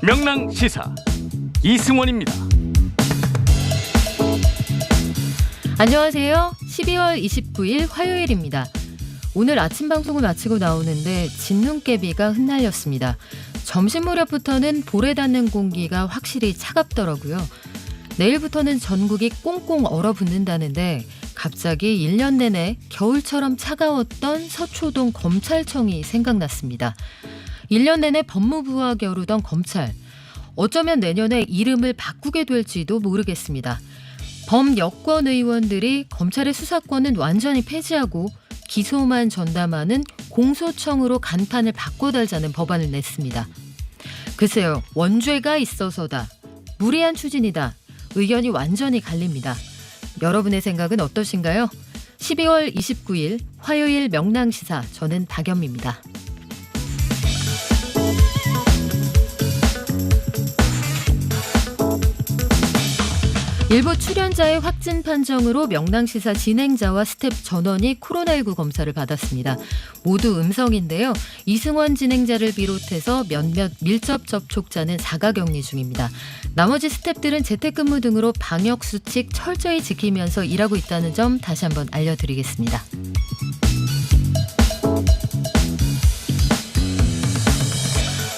명랑 시사 이승원입니다. 안녕하세요. 12월 29일 화요일입니다. 오늘 아침 방송을 마치고 나오는데 진눈깨비가 흩날렸습니다. 점심 무렵부터는 볼에 닿는 공기가 확실히 차갑더라고요. 내일부터는 전국이 꽁꽁 얼어붙는다는데 갑자기 1년 내내 겨울처럼 차가웠던 서초동 검찰청이 생각났습니다. 1년 내내 법무부와 겨루던 검찰. 어쩌면 내년에 이름을 바꾸게 될지도 모르겠습니다. 범여권 의원들이 검찰의 수사권은 완전히 폐지하고 기소만 전담하는 공소청으로 간판을 바꿔달자는 법안을 냈습니다. 글쎄요, 원죄가 있어서다, 무리한 추진이다, 의견이 완전히 갈립니다. 여러분의 생각은 어떠신가요? 12월 29일 화요일 명랑시사, 저는 박연미입니다. 일부 출연자의 확진 판정으로 명랑시사 진행자와 스텝 전원이 코로나19 검사를 받았습니다. 모두 음성인데요. 이승원 진행자를 비롯해서 몇몇 밀접 접촉자는 자가격리 중입니다. 나머지 스텝들은 재택근무 등으로 방역수칙 철저히 지키면서 일하고 있다는 점 다시 한번 알려드리겠습니다.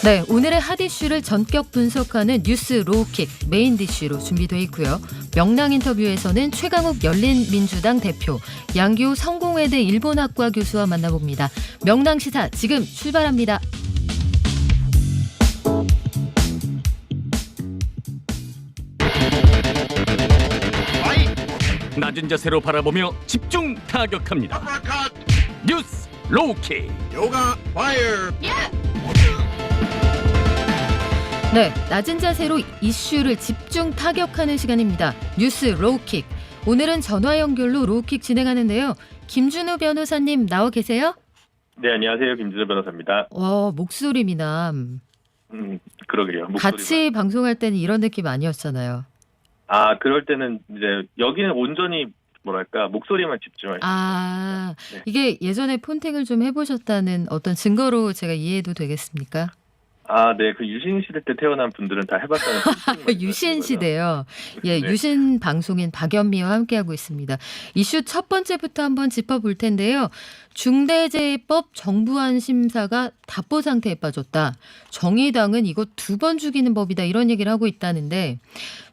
네, 오늘의 핫 이슈를 전격 분석하는 뉴스 로우킥 메인 이슈로 준비되어 있고요. 명랑 인터뷰에서는 최강욱 열린민주당 대표, 양규 성공회대 일본학과 교수와 만나봅니다. 명랑시사 지금 출발합니다. 낮은 자세로 바라보며 집중 타격합니다. 뉴스 로우킥. 네, 낮은 자세로 이슈를 집중 타격하는 시간입니다. 뉴스 로우킥. 오늘은 전화 연결로 로우킥 진행하는데요. 김준우 변호사님 나와 계세요? 네, 안녕하세요. 김준우 변호사입니다. 목소리 미남. 그러게요. 같이 방송할 때는 이런 느낌 아니었잖아요. 아, 그럴 때는 이제 여기는 온전히 뭐랄까 목소리만 집중할 수 있어요. 네. 이게 예전에 폰팅을 좀 해보셨다는 어떤 증거로 제가 이해해도 되겠습니까? 아, 네. 그 유신 시대 때 태어난 분들은 다 해봤다는. 유신 시대요. 예, 네. 유신 방송인 박연미와 함께하고 있습니다. 이슈 첫 번째부터 한번 짚어볼 텐데요. 중대재해법 정부안 심사가 답보 상태에 빠졌다. 정의당은 이거 2번 죽이는 법이다, 이런 얘기를 하고 있다는데,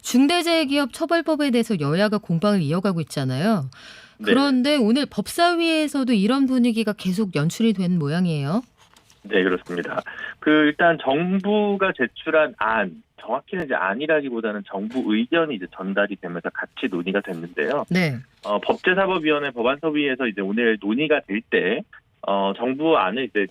중대재해기업 처벌법에 대해서 여야가 공방을 이어가고 있잖아요. 그런데 오늘 법사위에서도 이런 분위기가 계속 연출이 된 모양이에요. 네, 그렇습니다. 일단 정부가 제출한 안, 정확히는 이제 안이라기보다는 정부 의견이 이제 전달이 되면서 같이 논의가 됐는데요. 네. 법제사법위원회 법안섭위에서 이제 오늘 논의가 될 때, 정부 안은 이제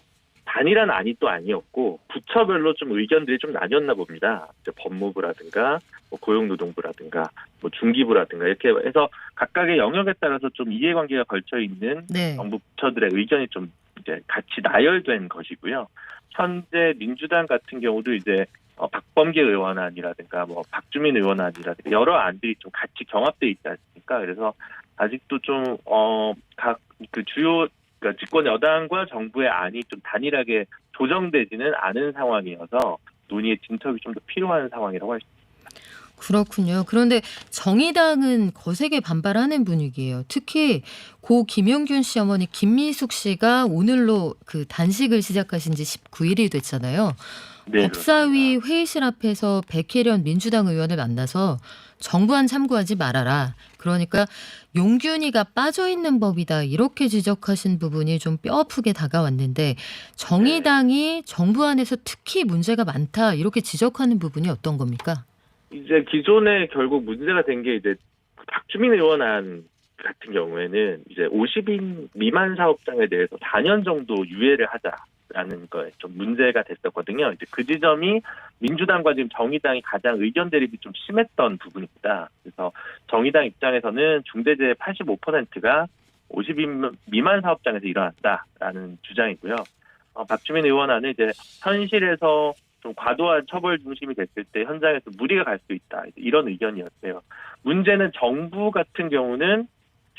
단일한 안이 또 아니었고, 부처별로 좀 의견들이 좀 나뉘었나 봅니다. 이제 법무부라든가, 고용노동부라든가, 중기부라든가, 이렇게 해서 각각의 영역에 따라서 좀 이해관계가 걸쳐 있는 정부 부처들의 의견이 좀 이제 같이 나열된 것이고요. 현재 민주당 같은 경우도 이제 박범계 의원안이라든가 박주민 의원안이라든가 여러 안들이 좀 같이 경합돼 있지 않습니까? 그래서 아직도 좀 각 그 주요 그러니까 집권 여당과 정부의 안이 좀 단일하게 조정되지는 않은 상황이어서 논의의 진척이 좀 더 필요한 상황이라고 할 수 있습니다. 그렇군요. 그런데 정의당은 거세게 반발하는 분위기예요. 특히 고 김용균 씨 어머니 김미숙 씨가 오늘로 그 단식을 시작하신 지 19일이 됐잖아요. 네, 법사위 그렇습니다. 회의실 앞에서 백혜련 민주당 의원을 만나서 정부안 참고하지 말아라. 그러니까 용균이가 빠져있는 법이다, 이렇게 지적하신 부분이 좀 뼈아프게 다가왔는데, 정의당이 정부안에서 특히 문제가 많다, 이렇게 지적하는 부분이 어떤 겁니까? 이제 기존에 결국 문제가 된 게 이제 박주민 의원안 같은 경우에는 이제 50인 미만 사업장에 대해서 4년 정도 유예를 하자라는 거에 좀 문제가 됐었거든요. 이제 그 지점이 민주당과 지금 정의당이 가장 의견 대립이 좀 심했던 부분입니다. 그래서 정의당 입장에서는 중대재해 85%가 50인 미만 사업장에서 일어났다라는 주장이고요. 박주민 의원안은 이제 현실에서 좀 과도한 처벌 중심이 됐을 때 현장에서 무리가 갈 수 있다. 이런 의견이었어요. 문제는 정부 같은 경우는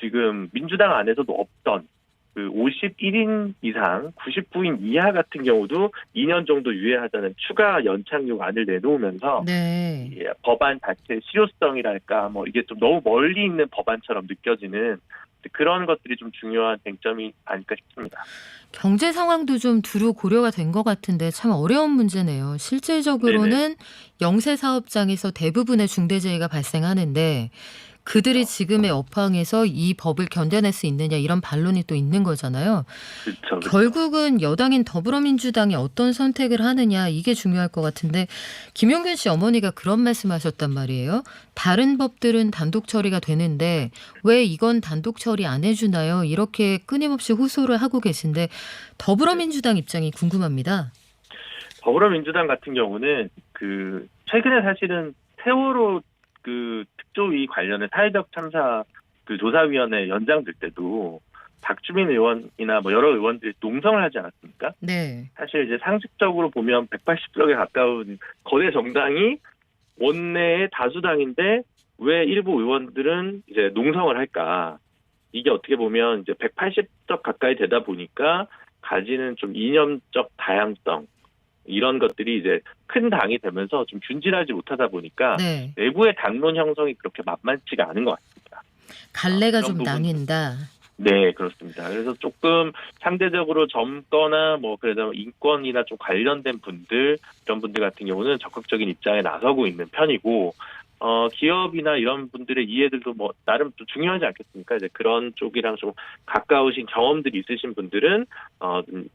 지금 민주당 안에서도 없던 그 51인 이상, 99인 이하 같은 경우도 2년 정도 유예하자는 추가 연착 요구안을 내놓으면서 네. 이 법안 자체의 실효성이랄까 뭐 이게 좀 너무 멀리 있는 법안처럼 느껴지는 그런 것들이 좀 중요한 쟁점이 아닐까 싶습니다. 경제 상황도 좀 두루 고려가 된 것 같은데 참 어려운 문제네요. 실질적으로는 영세 사업장에서 대부분의 중대재해가 발생하는데 그들이 지금의 업황에서 이 법을 견뎌낼 수 있느냐 이런 반론이 또 있는 거잖아요. 그렇죠. 결국은 여당인 더불어민주당이 어떤 선택을 하느냐 이게 중요할 것 같은데 김용균 씨 어머니가 그런 말씀하셨단 말이에요. 다른 법들은 단독 처리가 되는데 왜 이건 단독 처리 안 해주나요? 이렇게 끊임없이 호소를 하고 계신데 더불어민주당 입장이 궁금합니다. 더불어민주당 같은 경우는 그 최근에 사실은 세월호 그 특조위 관련해 사회적 참사 그 조사위원회 연장될 때도 박주민 의원이나 뭐 여러 의원들이 농성을 하지 않았습니까? 네. 사실 이제 상식적으로 보면 180석에 가까운 거대 정당이 원내의 다수당인데 왜 일부 의원들은 이제 농성을 할까? 이게 어떻게 보면 이제 180석 가까이 되다 보니까 가지는 좀 이념적 다양성 이런 것들이 이제 큰 당이 되면서 좀 균질하지 못하다 보니까 네. 내부의 당론 형성이 그렇게 만만치가 않은 것 같습니다. 갈래가 그런 좀 부분. 나뉜다. 네, 그렇습니다. 그래서 조금 상대적으로 젊거나 뭐 그래도 인권이나 좀 관련된 분들 이런 분들 같은 경우는 적극적인 입장에 나서고 있는 편이고 기업이나 이런 분들의 이해들도 뭐 나름 좀 중요하지 않겠습니까? 이제 그런 쪽이랑 좀 가까우신 경험들이 있으신 분들은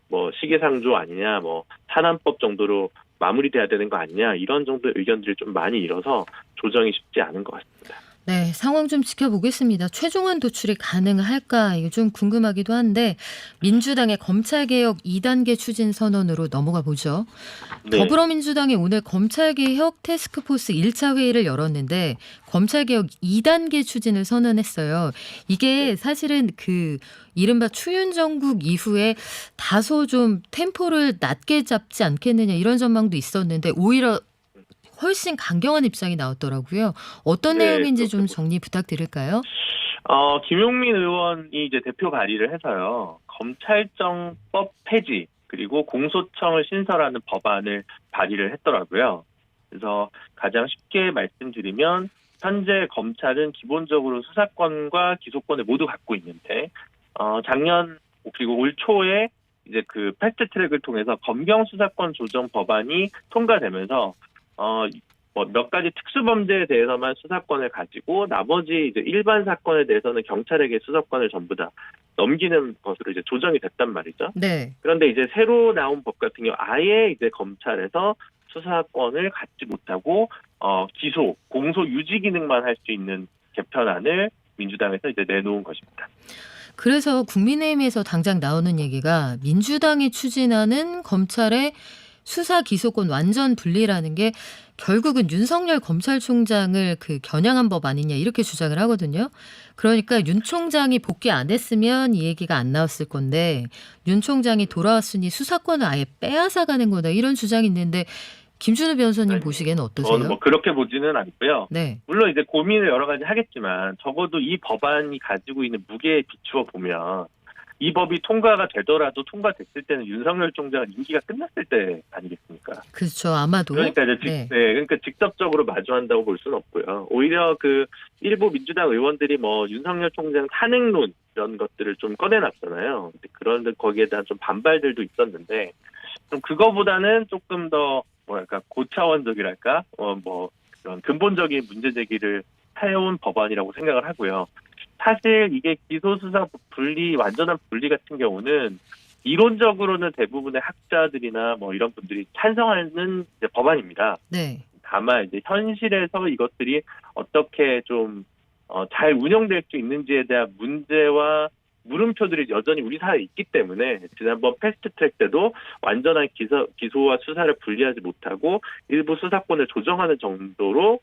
뭐 시기상조 아니냐, 뭐 산안법 정도로 마무리돼야 되는 거 아니냐 이런 정도의 의견들이 좀 많이 일어서 조정이 쉽지 않은 것 같습니다. 네, 상황 좀 지켜보겠습니다. 최종안 도출이 가능할까 이거 좀 궁금하기도 한데 민주당의 검찰개혁 2단계 추진 선언으로 넘어가 보죠. 네. 더불어민주당이 오늘 검찰개혁 태스크포스 1차 회의를 열었는데 검찰개혁 2단계 추진을 선언했어요. 이게 사실은 그 이른바 추윤정국 이후에 다소 좀 템포를 낮게 잡지 않겠느냐 이런 전망도 있었는데 오히려 훨씬 강경한 입장이 나왔더라고요. 어떤 네, 내용인지 좀 그렇습니다. 정리 부탁드릴까요? 김용민 의원이 이제 대표 발의를 해서요. 검찰청법 폐지 그리고 공소청을 신설하는 법안을 발의를 했더라고요. 그래서 가장 쉽게 말씀드리면 현재 검찰은 기본적으로 수사권과 기소권을 모두 갖고 있는데 작년 그리고 올 초에 이제 그 패스트트랙을 통해서 검경 수사권 조정 법안이 통과되면서 뭐 몇 가지 특수범죄에 대해서만 수사권을 가지고 나머지 이제 일반 사건에 대해서는 경찰에게 수사권을 전부 다 넘기는 것으로 이제 조정이 됐단 말이죠. 네. 그런데 이제 새로 나온 법 같은 경우 아예 이제 검찰에서 수사권을 갖지 못하고 기소, 공소 유지 기능만 할 수 있는 개편안을 민주당에서 이제 내놓은 것입니다. 그래서 국민의힘에서 당장 나오는 얘기가 민주당이 추진하는 검찰의 수사 기소권 완전 분리라는 게 결국은 윤석열 검찰총장을 그 겨냥한 법 아니냐 이렇게 주장을 하거든요. 그러니까 윤 총장이 복귀 안 했으면 이 얘기가 안 나왔을 건데 윤 총장이 돌아왔으니 수사권을 아예 빼앗아가는 거다 이런 주장이 있는데 김준우 변호사님 네. 보시기에는 어떠세요? 저는 뭐 그렇게 보지는 않고요. 네. 물론 이제 고민을 여러 가지 하겠지만 적어도 이 법안이 가지고 있는 무게에 비추어 보면 이 법이 통과가 되더라도 통과됐을 때는 윤석열 총장은 임기가 끝났을 때 아니겠습니까? 그렇죠. 아마도. 그러니까 이제 그러니까 직접적으로 마주한다고 볼 수는 없고요. 오히려 그 일부 민주당 의원들이 뭐 윤석열 총장 탄핵론 이런 것들을 좀 꺼내놨잖아요. 그런데 거기에 대한 좀 반발들도 있었는데 좀 그거보다는 조금 더 뭐랄까 고차원적이랄까 뭐 그런 근본적인 문제 제기를 해온 법안이라고 생각을 하고요. 사실 이게 기소수사 분리 완전한 분리 같은 경우는 이론적으로는 대부분의 학자들이나 뭐 이런 분들이 찬성하는 이제 법안입니다. 네. 다만 이제 현실에서 이것들이 어떻게 좀 잘 운영될 수 있는지에 대한 문제와 물음표들이 여전히 우리 사회에 있기 때문에 지난번 패스트트랙 때도 완전한 기소와 수사를 분리하지 못하고 일부 수사권을 조정하는 정도로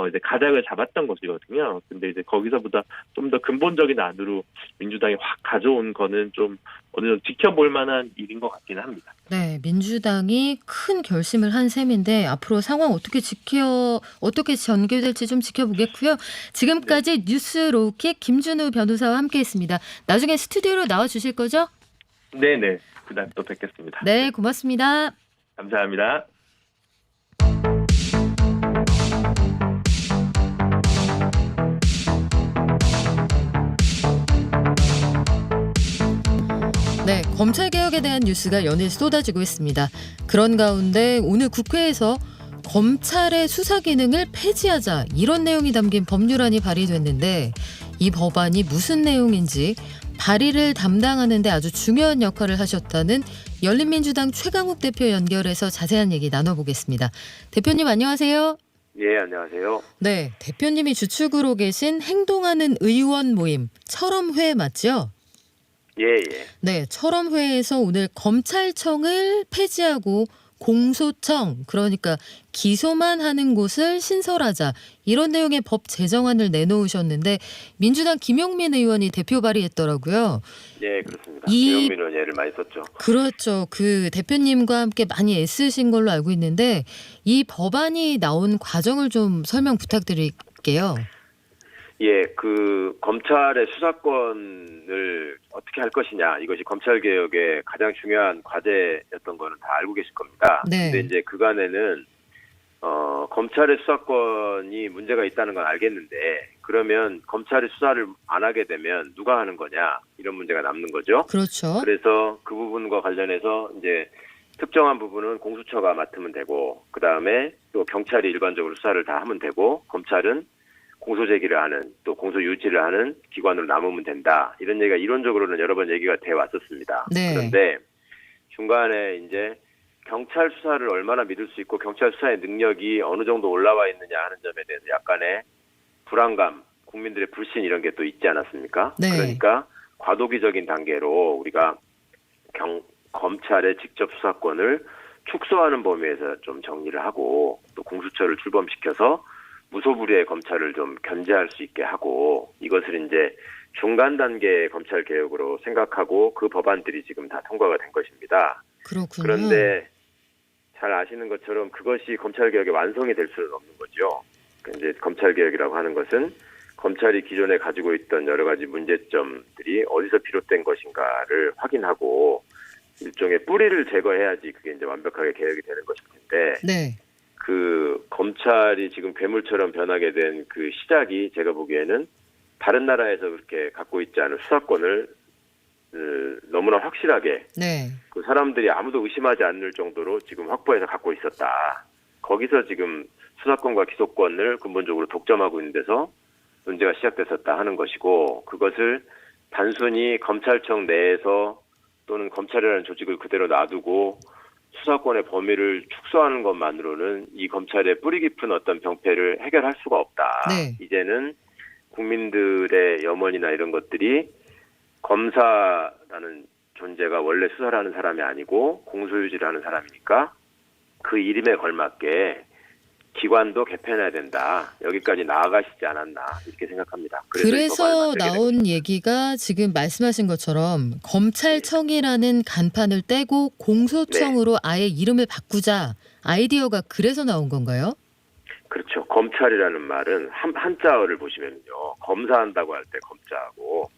이제 가닥을 잡았던 것이거든요. 근데 이제 거기서보다 좀 더 근본적인 안으로 민주당이 확 가져온 거는 좀 어느 정도 지켜볼 만한 일인 것 같기는 합니다. 네, 민주당이 큰 결심을 한 셈인데 앞으로 상황 어떻게 전개될지 좀 지켜보겠고요. 지금까지 뉴스 로우킥 김준우 변호사와 함께했습니다. 나중에 스튜디오로 나와 주실 거죠? 네네. 그다음 또 뵙겠습니다. 네, 고맙습니다. 감사합니다. 네, 검찰개혁에 대한 뉴스가 연일 쏟아지고 있습니다. 그런 가운데 오늘 국회에서 검찰의 수사 기능을 폐지하자 이런 내용이 담긴 법률안이 발의됐는데 이 법안이 무슨 내용인지 발의를 담당하는 데 아주 중요한 역할을 하셨다는 열린민주당 최강욱 대표 연결해서 자세한 얘기 나눠보겠습니다. 대표님 안녕하세요. 예, 안녕하세요. 네, 대표님이 주축으로 계신 행동하는 의원 모임 철험회 맞죠? 예, 예. 네, 철험회에서 오늘 검찰청을 폐지하고 공소청, 그러니까 기소만 하는 곳을 신설하자 이런 내용의 법 제정안을 내놓으셨는데 민주당 김용민 의원이 대표 발의했더라고요. 예, 그렇습니다. 이- 김용민 의원 예를 많이 썼죠. 그렇죠. 그 대표님과 함께 많이 애쓰신 걸로 알고 있는데 이 법안이 나온 과정을 좀 설명 부탁드릴게요. 예, 그 검찰의 수사권을 어떻게 할 것이냐, 이것이 검찰 개혁의 가장 중요한 과제였던 거는 다 알고 계실 겁니다. 네. 근데 이제 그간에는 검찰의 수사권이 문제가 있다는 건 알겠는데 그러면 검찰이 수사를 안 하게 되면 누가 하는 거냐 이런 문제가 남는 거죠. 그렇죠. 그래서 그 부분과 관련해서 이제 특정한 부분은 공수처가 맡으면 되고 그 다음에 또 경찰이 일반적으로 수사를 다 하면 되고 검찰은 공소 제기를 하는 또 공소 유지를 하는 기관으로 남으면 된다. 이런 얘기가 이론적으로는 여러 번 얘기가 돼 왔었습니다. 네. 그런데 중간에 이제 경찰 수사를 얼마나 믿을 수 있고 경찰 수사의 능력이 어느 정도 올라와 있느냐 하는 점에 대해서 약간의 불안감, 국민들의 불신 이런 게 또 있지 않았습니까? 네. 그러니까 과도기적인 단계로 우리가 검찰의 직접 수사권을 축소하는 범위에서 좀 정리를 하고 또 공수처를 출범시켜서 무소불위의 검찰을 좀 견제할 수 있게 하고 이것을 이제 중간 단계의 검찰 개혁으로 생각하고 그 법안들이 지금 다 통과가 된 것입니다. 그렇군요. 그런데 잘 아시는 것처럼 그것이 검찰 개혁의 완성이 될 수는 없는 거죠. 이제 검찰 개혁이라고 하는 것은 검찰이 기존에 가지고 있던 여러 가지 문제점들이 어디서 비롯된 것인가를 확인하고 일종의 뿌리를 제거해야지 그게 이제 완벽하게 개혁이 되는 것일 텐데 네. 그 검찰이 지금 괴물처럼 변하게 된 그 시작이 제가 보기에는 다른 나라에서 그렇게 갖고 있지 않은 수사권을 너무나 확실하게 네. 그 사람들이 아무도 의심하지 않을 정도로 지금 확보해서 갖고 있었다. 거기서 지금 수사권과 기소권을 근본적으로 독점하고 있는 데서 문제가 시작됐었다 하는 것이고 그것을 단순히 검찰청 내에서 또는 검찰이라는 조직을 그대로 놔두고 수사권의 범위를 축소하는 것만으로는 이 검찰의 뿌리 깊은 어떤 병폐를 해결할 수가 없다. 네. 이제는 국민들의 염원이나 이런 것들이 검사라는 존재가 원래 수사를 하는 사람이 아니고 공소유지를 하는 사람이니까 그 이름에 걸맞게 기관도 개편해야 된다. 여기까지 나아가시지 않았나 이렇게 생각합니다. 그래서 나온 얘기가 지금 말씀하신 것처럼 검찰청이라는 간판을 떼고 공소청으로 아예 이름을 바꾸자 아이디어가 그래서 나온 건가요? 그렇죠. 검찰이라는 말은 한자어를 보시면요. 검사한다고 할 때 검자하고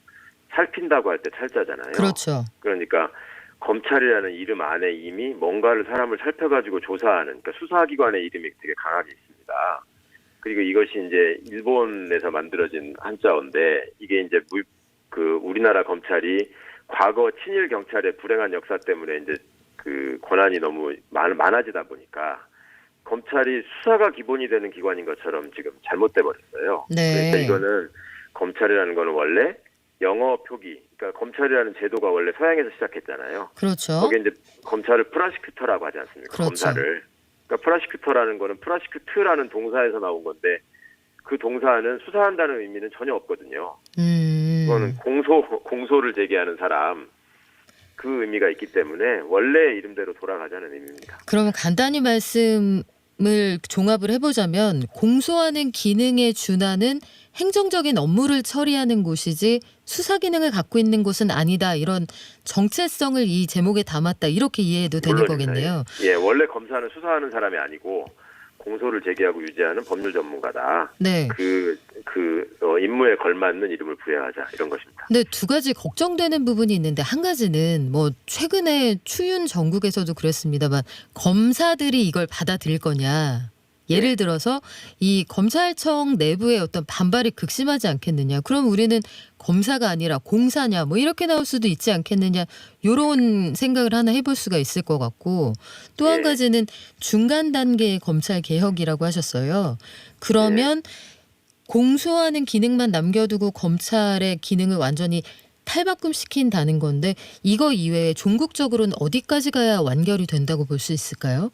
살핀다고 할 때 찰자잖아요. 그렇죠. 그러니까 검찰이라는 이름 안에 이미 뭔가를 사람을 살펴가지고 조사하는 그러니까 수사기관의 이름이 되게 강하게 있습니다. 그리고 이것이 이제 일본에서 만들어진 한자어인데 이게 이제 우리나라 검찰이 과거 친일 경찰의 불행한 역사 때문에 이제 그 권한이 너무 많아지다 보니까 검찰이 수사가 기본이 되는 기관인 것처럼 지금 잘못돼 버렸어요. 네. 그러니까 이거는 검찰이라는 거는 원래 영어 표기, 그러니까 검찰이라는 제도가 원래 서양에서 시작했잖아요. 그렇죠. 거기에 이제 검찰을 프라시큐터라고 하지 않습니까? 그렇죠. 검사를. 그러니까 프라시큐터라는 거는 프라시큐트라는 동사에서 나온 건데 그 동사는 수사한다는 의미는 전혀 없거든요. 그거는 공소를 제기하는 사람 그 의미가 있기 때문에 원래 이름대로 돌아가자는 의미입니다. 그러면 간단히 말씀을 종합을 해보자면 공소하는 기능에 준하는 행정적인 업무를 처리하는 곳이지 수사 기능을 갖고 있는 곳은 아니다. 이런 정체성을 이 제목에 담았다. 이렇게 이해해도 되는 물론입니다. 거겠네요. 예, 원래 검사는 수사하는 사람이 아니고 공소를 제기하고 유지하는 법률 전문가다. 네. 임무에 걸맞는 이름을 부여하자 이런 것입니다. 근데 두 가지 걱정되는 부분이 있는데 한 가지는 뭐 최근에 추윤 정국에서도 그랬습니다만 검사들이 이걸 받아들일 거냐. 예를 들어서 이 검찰청 내부의 어떤 반발이 극심하지 않겠느냐. 그럼 우리는 검사가 아니라 공사냐 뭐 이렇게 나올 수도 있지 않겠느냐. 이런 생각을 하나 해볼 수가 있을 것 같고 또 한 예. 가지는 중간 단계의 검찰 개혁이라고 하셨어요. 그러면 공소하는 기능만 남겨두고 검찰의 기능을 완전히 탈바꿈시킨다는 건데 이거 이외에 종국적으로는 어디까지 가야 완결이 된다고 볼 수 있을까요?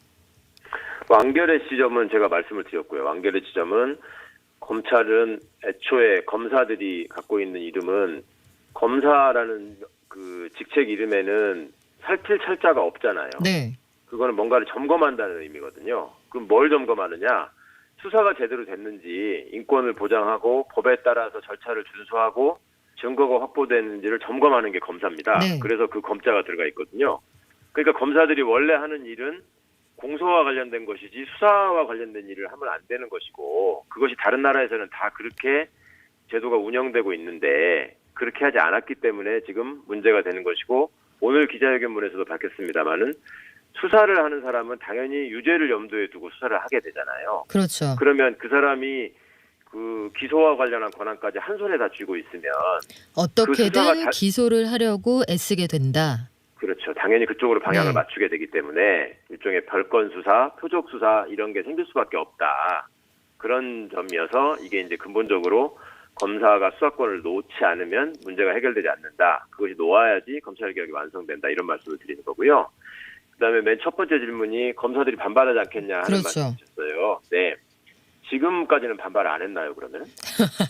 완결의 지점은 제가 말씀을 드렸고요. 완결의 지점은 검찰은 애초에 검사들이 갖고 있는 이름은 검사라는 그 직책 이름에는 살필 철자가 없잖아요. 네. 그거는 뭔가를 점검한다는 의미거든요. 그럼 뭘 점검하느냐? 수사가 제대로 됐는지 인권을 보장하고 법에 따라서 절차를 준수하고 증거가 확보됐는지를 점검하는 게 검사입니다. 네. 그래서 그 검자가 들어가 있거든요. 그러니까 검사들이 원래 하는 일은 공소와 관련된 것이지 수사와 관련된 일을 하면 안 되는 것이고 그것이 다른 나라에서는 다 그렇게 제도가 운영되고 있는데 그렇게 하지 않았기 때문에 지금 문제가 되는 것이고 오늘 기자회견문에서도 밝혔습니다마는 수사를 하는 사람은 당연히 유죄를 염두에 두고 수사를 하게 되잖아요. 그렇죠. 그러면 그 사람이 그 기소와 관련한 권한까지 한 손에 다 쥐고 있으면 어떻게든 그 수사가 기소를 하려고 애쓰게 된다. 그렇죠. 당연히 그쪽으로 방향을 네. 맞추게 되기 때문에 일종의 별건 수사, 표적 수사 이런 게 생길 수밖에 없다. 그런 점이어서 이게 이제 근본적으로 검사가 수사권을 놓지 않으면 문제가 해결되지 않는다. 그것이 놓아야지 검찰 개혁이 완성된다. 이런 말씀을 드리는 거고요. 그다음에 맨 첫 번째 질문이 검사들이 반발하지 않겠냐 하는 그렇죠. 말씀이셨어요. 네. 지금까지는 반발 안 했나요, 그러면?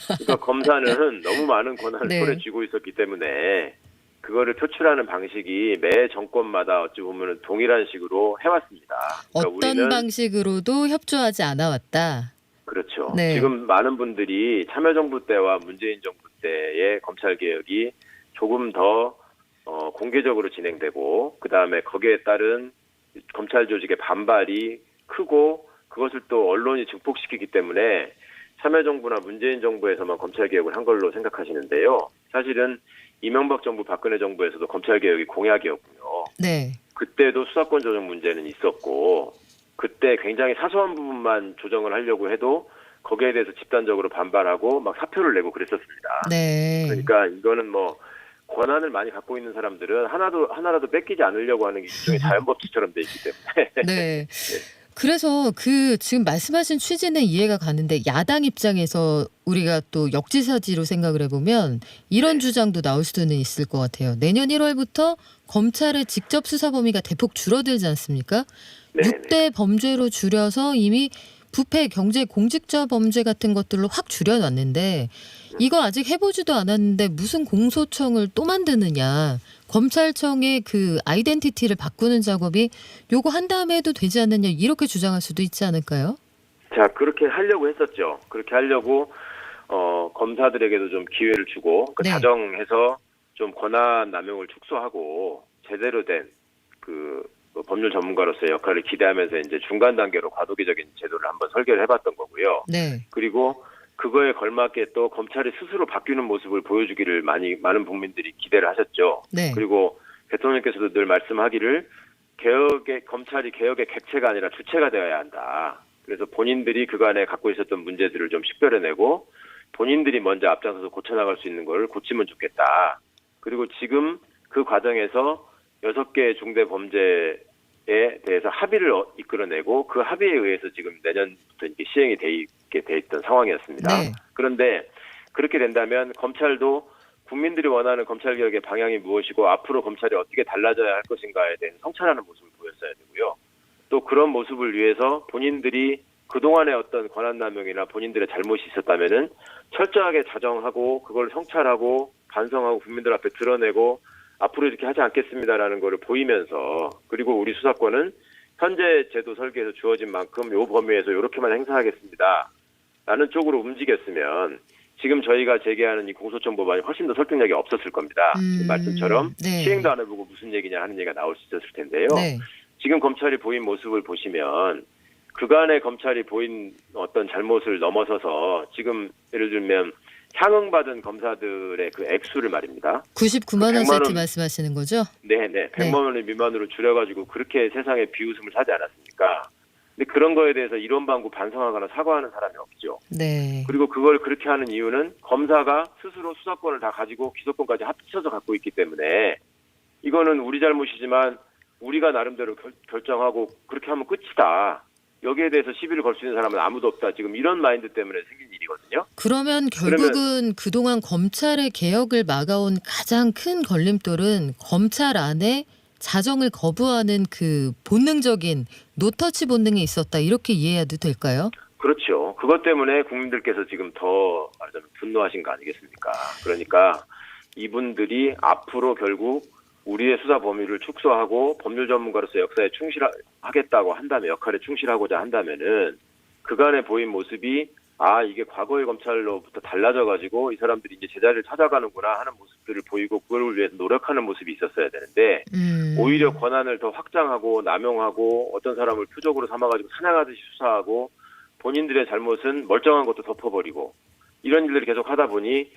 그러니까 검사는 너무 많은 권한을 네. 손에 쥐고 있었기 때문에 그거를 표출하는 방식이 매 정권마다 어찌 보면 동일한 식으로 해왔습니다. 그러니까 어떤 우리는 방식으로도 협조하지 않아왔다. 그렇죠. 네. 지금 많은 분들이 참여정부 때와 문재인 정부 때의 검찰개혁이 조금 더 공개적으로 진행되고 그다음에 거기에 따른 검찰 조직의 반발이 크고 그것을 또 언론이 증폭시키기 때문에 참여정부나 문재인 정부에서만 검찰개혁을 한 걸로 생각하시는데요. 사실은 이명박 정부, 박근혜 정부에서도 검찰개혁이 공약이었고요. 네. 그때도 수사권 조정 문제는 있었고 그때 굉장히 사소한 부분만 조정을 하려고 해도 거기에 대해서 집단적으로 반발하고 막 사표를 내고 그랬었습니다. 네. 그러니까 이거는 뭐 권한을 많이 갖고 있는 사람들은 하나라도 뺏기지 않으려고 하는 게 일종의 자연법칙처럼 돼 있기 때문에. 네. 그래서 그 지금 말씀하신 취지는 이해가 가는데 야당 입장에서 우리가 또 역지사지로 생각을 해보면 이런 주장도 나올 수는 있을 것 같아요. 내년 1월부터 검찰의 직접 수사 범위가 대폭 줄어들지 않습니까? 네네. 6대 범죄로 줄여서 이미 부패, 경제, 공직자 범죄 같은 것들로 확 줄여놨는데 이거 아직 해보지도 않았는데 무슨 공소청을 또 만드느냐. 검찰청의 그 아이덴티티를 바꾸는 작업이 요거 한 다음에 해도 되지 않느냐 이렇게 주장할 수도 있지 않을까요? 자, 그렇게 하려고 했었죠. 그렇게 하려고 검사들에게도 좀 기회를 주고 네. 자정해서 좀 권한 남용을 축소하고 제대로 된 그 법률 전문가로서의 역할을 기대하면서 이제 중간 단계로 과도기적인 제도를 한번 설계를 해봤던 거고요. 네. 그리고 그거에 걸맞게 또 검찰이 스스로 바뀌는 모습을 보여주기를 많은 국민들이 기대를 하셨죠. 네. 그리고 대통령께서도 늘 말씀하기를 검찰이 개혁의 객체가 아니라 주체가 되어야 한다. 그래서 본인들이 그간에 갖고 있었던 문제들을 좀 식별해내고 본인들이 먼저 앞장서서 고쳐나갈 수 있는 걸 고치면 좋겠다. 그리고 지금 그 과정에서 6개의 중대 범죄에 대해서 합의를 이끌어내고 그 합의에 의해서 지금 내년부터 이렇게 시행이 돼 있던 상황이었습니다. 네. 그런데 그렇게 된다면 검찰도 국민들이 원하는 검찰개혁의 방향이 무엇이고 앞으로 검찰이 어떻게 달라져야 할 것인가에 대해서 성찰하는 모습을 보였어야 되고요. 또 그런 모습을 위해서 본인들이 그동안의 어떤 권한남용이나 본인들의 잘못이 있었다면은 철저하게 자정하고 그걸 성찰하고 반성하고 국민들 앞에 드러내고 앞으로 이렇게 하지 않겠습니다라는 거를 보이면서 그리고 우리 수사권은 현재 제도 설계에서 주어진 만큼 요 범위에서 이렇게만 행사하겠습니다. 라는 쪽으로 움직였으면 지금 저희가 제기하는 이 공소청 법안이 훨씬 더 설득력이 없었을 겁니다. 지금 말씀처럼 네. 시행도 안 해보고 무슨 얘기냐 하는 얘기가 나올 수 있었을 텐데요. 네. 지금 검찰이 보인 모습을 보시면 그간의 검찰이 보인 어떤 잘못을 넘어서서 지금 예를 들면 향응받은 검사들의 그 액수를 말입니다. 99만 원 100만 원. 세트 말씀하시는 거죠? 네네. 100만 원을 미만으로 줄여가지고 그렇게 세상에 비웃음을 사지 않았습니까? 근데 그런 거에 대해서 이론방구 반성하거나 사과하는 사람이 없죠. 네. 그리고 그걸 그렇게 하는 이유는 검사가 스스로 수사권을 다 가지고 기소권까지 합쳐서 갖고 있기 때문에 이거는 우리 잘못이지만 우리가 나름대로 결정하고 그렇게 하면 끝이다. 여기에 대해서 시비를 걸 수 있는 사람은 아무도 없다. 지금 이런 마인드 때문에 생긴 일이거든요. 그러면 결국은 그동안 검찰의 개혁을 막아온 가장 큰 걸림돌은 검찰 안에 자정을 거부하는 그 본능적인 노터치 본능이 있었다. 이렇게 이해해도 될까요? 그렇죠. 그것 때문에 국민들께서 지금 더 말하자면 분노하신 거 아니겠습니까? 그러니까 이분들이 앞으로 결국 우리의 수사 범위를 축소하고 법률 전문가로서 역사에 충실하겠다고 한다면, 역할에 충실하고자 한다면은 그간에 보인 모습이 이게 과거의 검찰로부터 달라져가지고 이 사람들이 이제 제자리를 찾아가는구나 하는 모습들을 보이고 그걸 위해서 노력하는 모습이 있었어야 되는데 오히려 권한을 더 확장하고 남용하고 어떤 사람을 표적으로 삼아가지고 사냥하듯이 수사하고 본인들의 잘못은 멀쩡한 것도 덮어버리고 이런 일들을 계속 하다 보니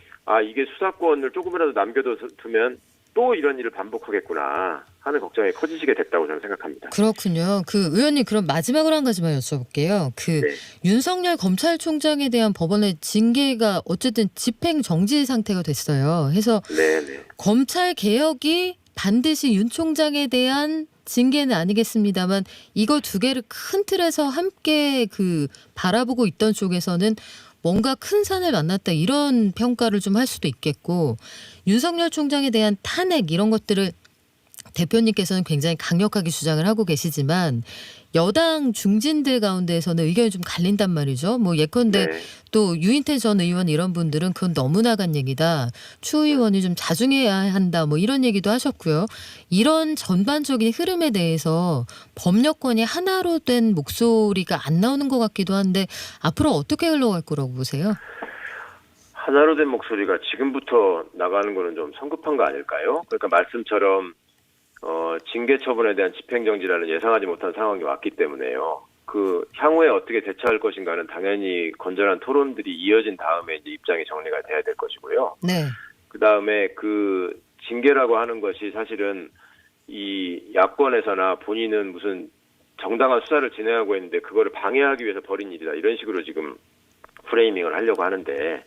이게 수사권을 조금이라도 남겨두면 또 이런 일을 반복하겠구나 하는 걱정이 커지시게 됐다고 저는 생각합니다. 그렇군요. 의원님 그럼 마지막으로 한 가지만 여쭤볼게요. 네. 윤석열 검찰총장에 대한 법원의 징계가 어쨌든 집행 정지 상태가 됐어요. 해서 네네. 검찰 개혁이 반드시 윤 총장에 대한 징계는 아니겠습니다만 이거 두 개를 큰 틀에서 함께 바라보고 있던 쪽에서는 뭔가 큰 산을 만났다 이런 평가를 좀 할 수도 있겠고 윤석열 총장에 대한 탄핵 이런 것들을 대표님께서는 굉장히 강력하게 주장을 하고 계시지만 여당 중진들 가운데에서는 의견이 좀 갈린단 말이죠. 예컨대 네. 또 유인태 전 의원 이런 분들은 그건 너무 나간 얘기다. 추 의원이 좀 자중해야 한다. 이런 얘기도 하셨고요. 이런 전반적인 흐름에 대해서 법력권이 하나로 된 목소리가 안 나오는 것 같기도 한데 앞으로 어떻게 흘러갈 거라고 보세요? 하나로 된 목소리가 지금부터 나가는 거는 좀 성급한 거 아닐까요? 그러니까 말씀처럼 징계 처분에 대한 집행정지라는 예상하지 못한 상황이 왔기 때문에요. 향후에 어떻게 대처할 것인가는 당연히 건전한 토론들이 이어진 다음에 이제 입장이 정리가 돼야 될 것이고요. 네. 그 다음에 징계라고 하는 것이 사실은 이 야권에서나 본인은 무슨 정당한 수사를 진행하고 있는데 그거를 방해하기 위해서 벌인 일이다. 이런 식으로 지금 프레이밍을 하려고 하는데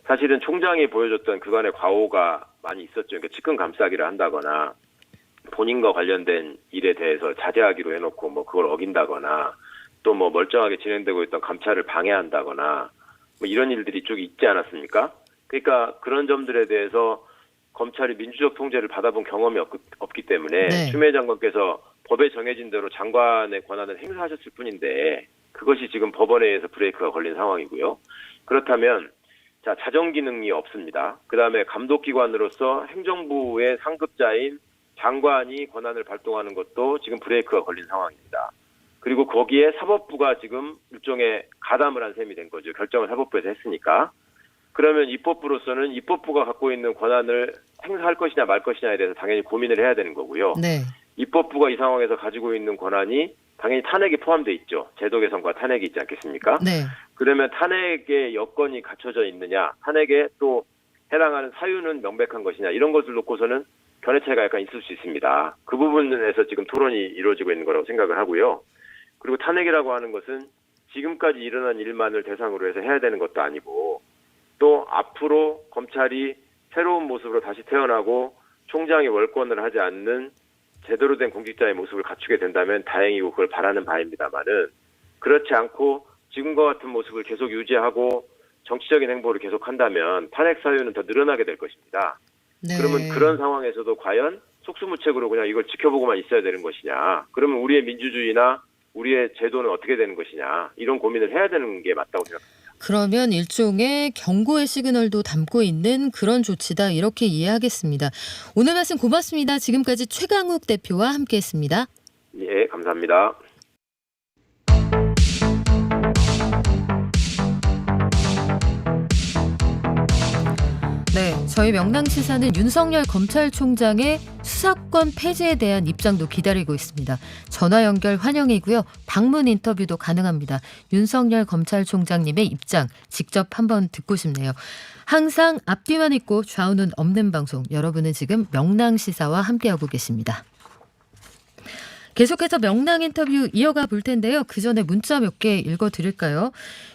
사실은 총장이 보여줬던 그간의 과오가 많이 있었죠. 그러니까 측근 감싸기를 한다거나 본인과 관련된 일에 대해서 자제하기로 해놓고 그걸 어긴다거나 또 멀쩡하게 진행되고 있던 감찰을 방해한다거나 이런 일들이 쭉 있지 않았습니까? 그러니까 그런 점들에 대해서 검찰이 민주적 통제를 받아본 경험이 없기 때문에 네. 추미애 장관께서 법에 정해진 대로 장관의 권한을 행사하셨을 뿐인데 그것이 지금 법원에 의해서 브레이크가 걸린 상황이고요. 그렇다면 자정 기능이 없습니다. 그다음에 감독기관으로서 행정부의 상급자인 장관이 권한을 발동하는 것도 지금 브레이크가 걸린 상황입니다. 그리고 거기에 사법부가 지금 일종의 가담을 한 셈이 된 거죠. 결정을 사법부에서 했으니까. 그러면 입법부로서는 입법부가 갖고 있는 권한을 행사할 것이냐 말 것이냐에 대해서 당연히 고민을 해야 되는 거고요. 네. 입법부가 이 상황에서 가지고 있는 권한이 당연히 탄핵이 포함되어 있죠. 제도 개선과 탄핵이 있지 않겠습니까? 네. 그러면 탄핵의 여건이 갖춰져 있느냐, 탄핵에 또 해당하는 사유는 명백한 것이냐 이런 것을 놓고서는 견해 차이가 약간 있을 수 있습니다. 그 부분에서 지금 토론이 이루어지고 있는 거라고 생각을 하고요. 그리고 탄핵이라고 하는 것은 지금까지 일어난 일만을 대상으로 해서 해야 되는 것도 아니고 또 앞으로 검찰이 새로운 모습으로 다시 태어나고 총장이 월권을 하지 않는 제대로 된 공직자의 모습을 갖추게 된다면 다행이고 그걸 바라는 바입니다만은 그렇지 않고 지금과 같은 모습을 계속 유지하고 정치적인 행보를 계속한다면 탄핵 사유는 더 늘어나게 될 것입니다. 네. 그러면 그런 상황에서도 과연 속수무책으로 그냥 이걸 지켜보고만 있어야 되는 것이냐. 그러면 우리의 민주주의나 우리의 제도는 어떻게 되는 것이냐. 이런 고민을 해야 되는 게 맞다고 생각합니다. 그러면 일종의 경고의 시그널도 담고 있는 그런 조치다 이렇게 이해하겠습니다. 오늘 말씀 고맙습니다. 지금까지 최강욱 대표와 함께했습니다. 예, 감사합니다. 네, 저희 명랑시사는 윤석열 검찰총장의 수사권 폐지에 대한 입장도 기다리고 있습니다. 전화 연결 환영이고요. 방문 인터뷰도 가능합니다. 윤석열 검찰총장님의 입장 직접 한번 듣고 싶네요. 항상 앞뒤만 있고 좌우는 없는 방송. 여러분은 지금 명랑시사와 함께하고 계십니다. 계속해서 명랑 인터뷰 이어가 볼 텐데요. 그 전에 문자 몇 개 읽어드릴까요?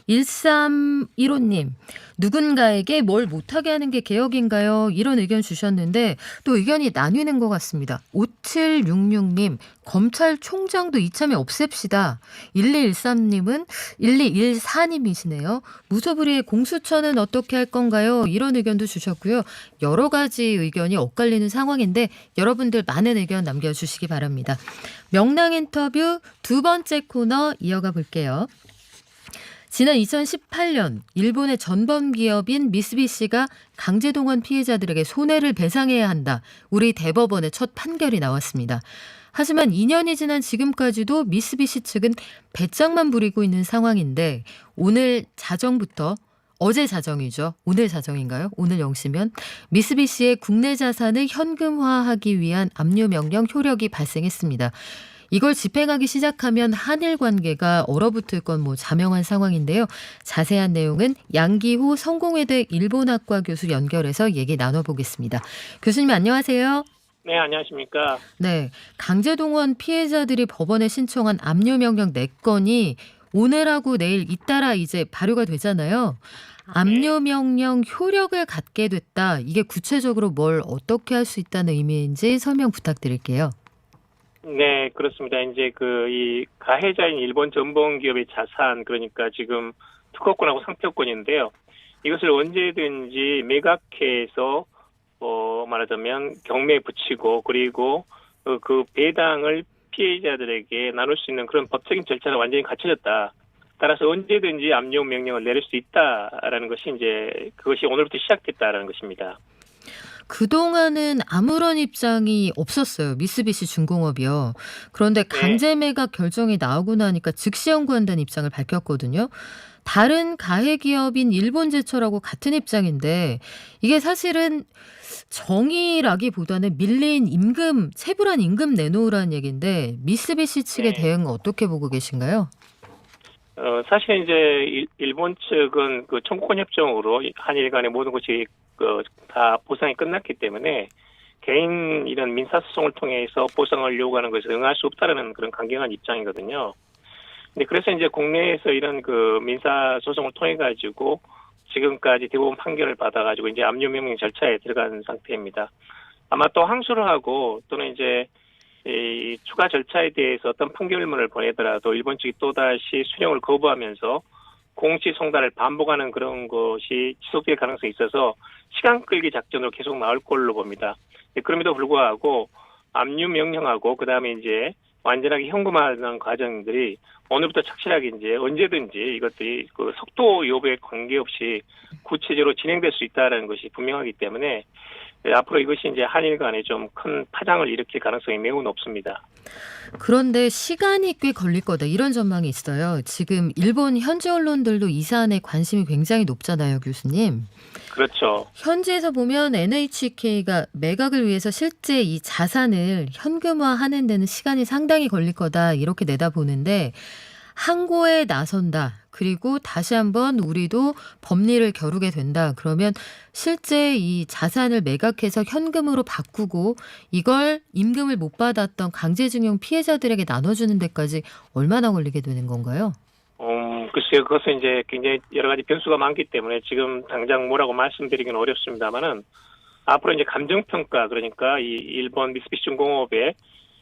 1315님, 누군가에게 뭘 못하게 하는 게 개혁인가요? 이런 의견 주셨는데 또 의견이 나뉘는 것 같습니다. 5766님, 검찰총장도 이참에 없앱시다. 1214님이시네요. 무소불위의 공수처는 어떻게 할 건가요? 이런 의견도 주셨고요. 여러 가지 의견이 엇갈리는 상황인데 여러분들 많은 의견 남겨주시기 바랍니다. 명랑 인터뷰 두 번째 코너 이어가 볼게요. 지난 2018년 일본의 전범 기업인 미쓰비시가 강제동원 피해자들에게 손해를 배상해야 한다. 우리 대법원의 첫 판결이 나왔습니다. 하지만 2년이 지난 지금까지도 미쓰비시 측은 배짱만 부리고 있는 상황인데 오늘 자정부터 어제 자정이죠. 오늘 자정인가요? 오늘 0시면 미쓰비시의 국내 자산을 현금화하기 위한 압류 명령 효력이 발생했습니다. 이걸 집행하기 시작하면 한일 관계가 얼어붙을 건 자명한 상황인데요. 자세한 내용은 양기호 성공회대 일본학과 교수 연결해서 얘기 나눠보겠습니다. 교수님 안녕하세요. 네, 안녕하십니까. 네, 강제동원 피해자들이 법원에 신청한 압류 명령 4건이 오늘하고 내일 잇따라 이제 발효가 되잖아요. 압류 명령 효력을 갖게 됐다. 이게 구체적으로 뭘 어떻게 할 수 있다는 의미인지 설명 부탁드릴게요. 네, 그렇습니다. 이제 이 가해자인 일본 전범 기업의 자산, 그러니까 지금 특허권하고 상표권인데요. 이것을 언제든지 매각해서 말하자면 경매에 붙이고 그리고 그 배당을 피해자들에게 나눌 수 있는 그런 법적인 절차가 완전히 갖춰졌다. 따라서 언제든지 압류 명령을 내릴 수 있다라는 것이 이제 그것이 오늘부터 시작됐다라는 것입니다. 그동안은 아무런 입장이 없었어요. 미쓰비시 중공업이요. 그런데 강제 매각 결정이 나오고 나니까 즉시 연구한다는 입장을 밝혔거든요. 다른 가해 기업인 일본제철하고 같은 입장인데 이게 사실은 정의라기보다는 밀린 임금, 체불한 임금 내놓으라는 얘기인데 미쓰비시 측의 대응은 어떻게 보고 계신가요? 사실 이제 일본 측은 그 청구권 협정으로 한일 간의 모든 것이 다 보상이 끝났기 때문에 개인 이런 민사소송을 통해서 보상을 요구하는 것에 응할 수 없다라는 그런 강경한 입장이거든요. 근데 그래서 이제 국내에서 이런 그 민사소송을 통해 가지고 지금까지 대법원 판결을 받아가지고 이제 압류 명령 절차에 들어간 상태입니다. 아마 또 항소를 하고 또는 이제 이 추가 절차에 대해서 어떤 판결문을 보내더라도 일본 측이 또다시 수령을 거부하면서 공시 송달을 반복하는 그런 것이 지속될 가능성이 있어서 시간 끌기 작전으로 계속 나올 걸로 봅니다. 그럼에도 불구하고 압류 명령하고 그다음에 이제 완전하게 현금화하는 과정들이 오늘부터 착실하게 이제 언제든지 이것들이 그 속도 여부에 관계없이 구체적으로 진행될 수 있다는 것이 분명하기 때문에 앞으로 이것이 이제 한일 간에 좀 큰 파장을 일으킬 가능성이 매우 높습니다. 그런데 시간이 꽤 걸릴 거다 이런 전망이 있어요. 지금 일본 현지 언론들도 이 사안에 관심이 굉장히 높잖아요, 교수님. 그렇죠. 현지에서 보면 NHK가 매각을 위해서 실제 이 자산을 현금화하는 데는 시간이 상당히 걸릴 거다 이렇게 내다보는데 항고에 나선다. 그리고 다시 한번 우리도 법리를 겨루게 된다. 그러면 실제 이 자산을 매각해서 현금으로 바꾸고 이걸 임금을 못 받았던 강제징용 피해자들에게 나눠주는 데까지 얼마나 걸리게 되는 건가요? 글쎄요. 그것은 이제 굉장히 여러 가지 변수가 많기 때문에 지금 당장 뭐라고 말씀드리기는 어렵습니다만은 앞으로 이제 감정평가 그러니까 이 일본 미쓰비시 중공업의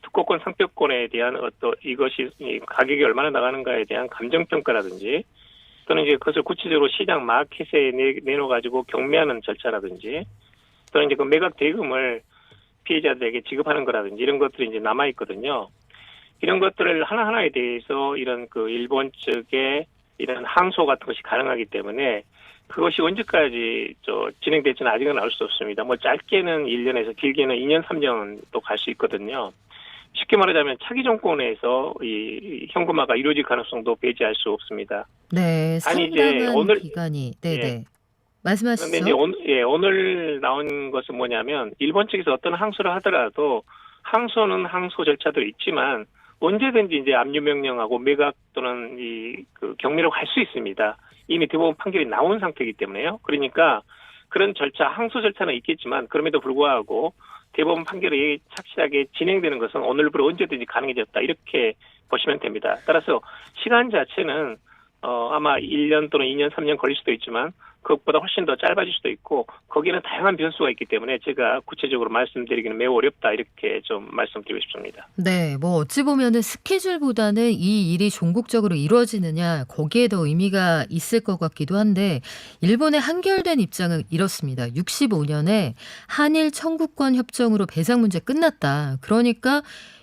특허권 상표권에 대한 이것이 가격이 얼마나 나가는가에 대한 감정평가라든지 또는 이제 그것을 구체적으로 시장 마켓에 내놓아가지고 경매하는 절차라든지 또는 이제 그 매각 대금을 피해자들에게 지급하는 거라든지 이런 것들이 이제 남아있거든요. 이런 것들을 하나하나에 대해서 이런 그 일본 측의 이런 항소 같은 것이 가능하기 때문에 그것이 언제까지 진행될지는 아직은 알 수 없습니다. 짧게는 1년에서 길게는 2년, 3년 또 갈 수 있거든요. 쉽게 말하자면 차기 정권에서 이 현금화가 이루어질 가능성도 배제할 수 없습니다. 네, 상당한 기간이. 네네. 말씀하시죠. 그런데 이제 오늘 나온 것은 뭐냐면 일본 측에서 어떤 항소를 하더라도 항소는 항소 절차도 있지만 언제든지 이제 압류 명령하고 매각 또는 그 경미로 갈 수 있습니다. 이미 대법원 판결이 나온 상태이기 때문에요. 그러니까 그런 절차, 항소 절차는 있겠지만 그럼에도 불구하고 대법원 판결이 착실하게 진행되는 것은 오늘부로 언제든지 가능해졌다. 이렇게 보시면 됩니다. 따라서 시간 자체는 아마 1년 또는 2년, 3년 걸릴 수도 있지만 그것보다 훨씬 더 짧아질 수도 있고 거기에는 다양한 변수가 있기 때문에 제가 구체적으로 말씀드리기는 매우 어렵다 이렇게 좀 말씀드리고 싶습니다. 네, 뭐 어찌 보면은 스케줄보다는 이 일이 종국적으로 이루어지느냐 거기에 더 의미가 있을 것 같기도 한데 일본의 한결된 입장은 이렇습니다. 65년에 한일 청구권 협정으로 배상 문제 끝났다. 그러니까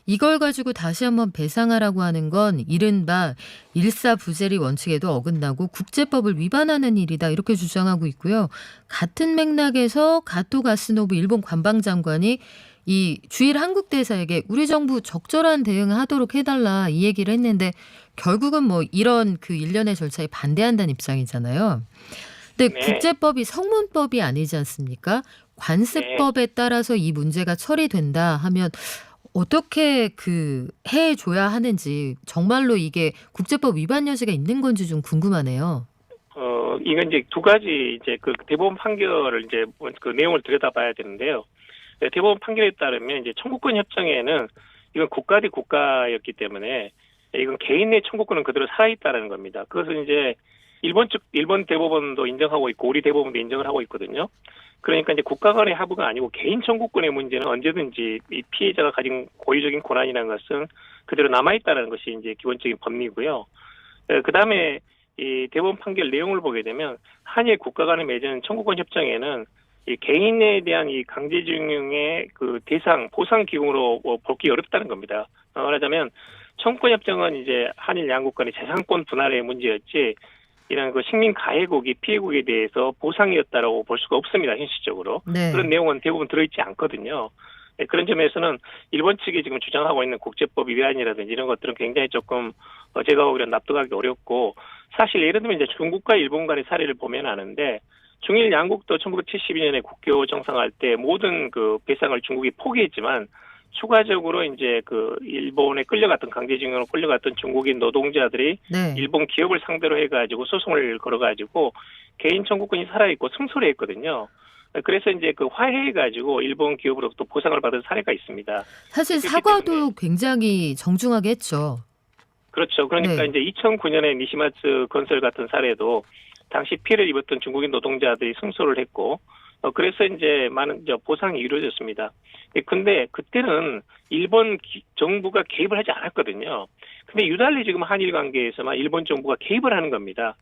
이걸 가지고 다시 한번 배상하라고 하는 건 이른바 일사부재리 원칙에도 어긋나고 국제법을 위반하는 일이다 이렇게 주장하고 있고요. 같은 맥락에서 가토 가스노부 일본 관방장관이 이 주일 한국 대사에게 우리 정부 적절한 대응하도록 해달라 이 얘기를 했는데 결국은 뭐 이런 그 일련의 절차에 반대한다는 입장이잖아요. 근데 네. 국제법이 성문법이 아니지 않습니까? 관습법에 따라서 이 문제가 처리된다 하면 어떻게 그 해줘야 하는지 정말로 이게 국제법 위반 여지가 있는 건지 좀 궁금하네요. 이건 이제 두 가지 이제 그 대법원 판결을 이제 그 내용을 들여다봐야 되는데요. 대법원 판결에 따르면 이제 청구권 협정에는 이건 국가 대 국가였기 때문에 이건 개인의 청구권은 그대로 살아있다라는 겁니다. 그것은 이제 일본 대법원도 인정하고 있고 우리 대법원도 인정을 하고 있거든요. 그러니까 이제 국가 간의 합의가 아니고 개인 청구권의 문제는 언제든지 이 피해자가 가진 고유적인 권한이라는 것은 그대로 남아있다는 것이 이제 기본적인 법리고요. 그 다음에 이 대법원 판결 내용을 보게 되면 한일 국가 간에 맺은 청구권 협정에는 이 개인에 대한 이 강제징용의 그 대상 보상 기금으로 보기 어렵다는 겁니다. 말하자면 청구권 협정은 이제 한일 양국 간의 재산권 분할의 문제였지. 이런 그 식민 가해국이 피해국에 대해서 보상이었다라고 볼 수가 없습니다. 현실적으로. 네. 그런 내용은 대부분 들어있지 않거든요. 그런 점에서는 일본 측이 지금 주장하고 있는 국제법 위반이라든지 이런 것들은 굉장히 조금 제가 오히려 납득하기 어렵고 사실 예를 들면 이제 중국과 일본 간의 사례를 보면 아는데 중일 양국도 1972년에 국교 정상할 때 모든 그 배상을 중국이 포기했지만 추가적으로 이제 그 일본에 끌려갔던 강제징용으로 끌려갔던 중국인 노동자들이 네. 일본 기업을 상대로 해가지고 소송을 걸어가지고 개인 청구권이 살아있고 승소를 했거든요. 그래서 이제 그 화해해가지고 일본 기업으로부터 보상을 받은 사례가 있습니다. 사실 사과도 굉장히 정중하게 했죠. 그렇죠. 그러니까 네. 이제 2009년에 니시마츠 건설 같은 사례도 당시 피해를 입었던 중국인 노동자들이 승소를 했고 그래서 이제 많은 보상이 이루어졌습니다. 근데 그때는 일본 정부가 개입을 하지 않았거든요. 근데 유달리 지금 한일 관계에서만 일본 정부가 개입을 하는 겁니다.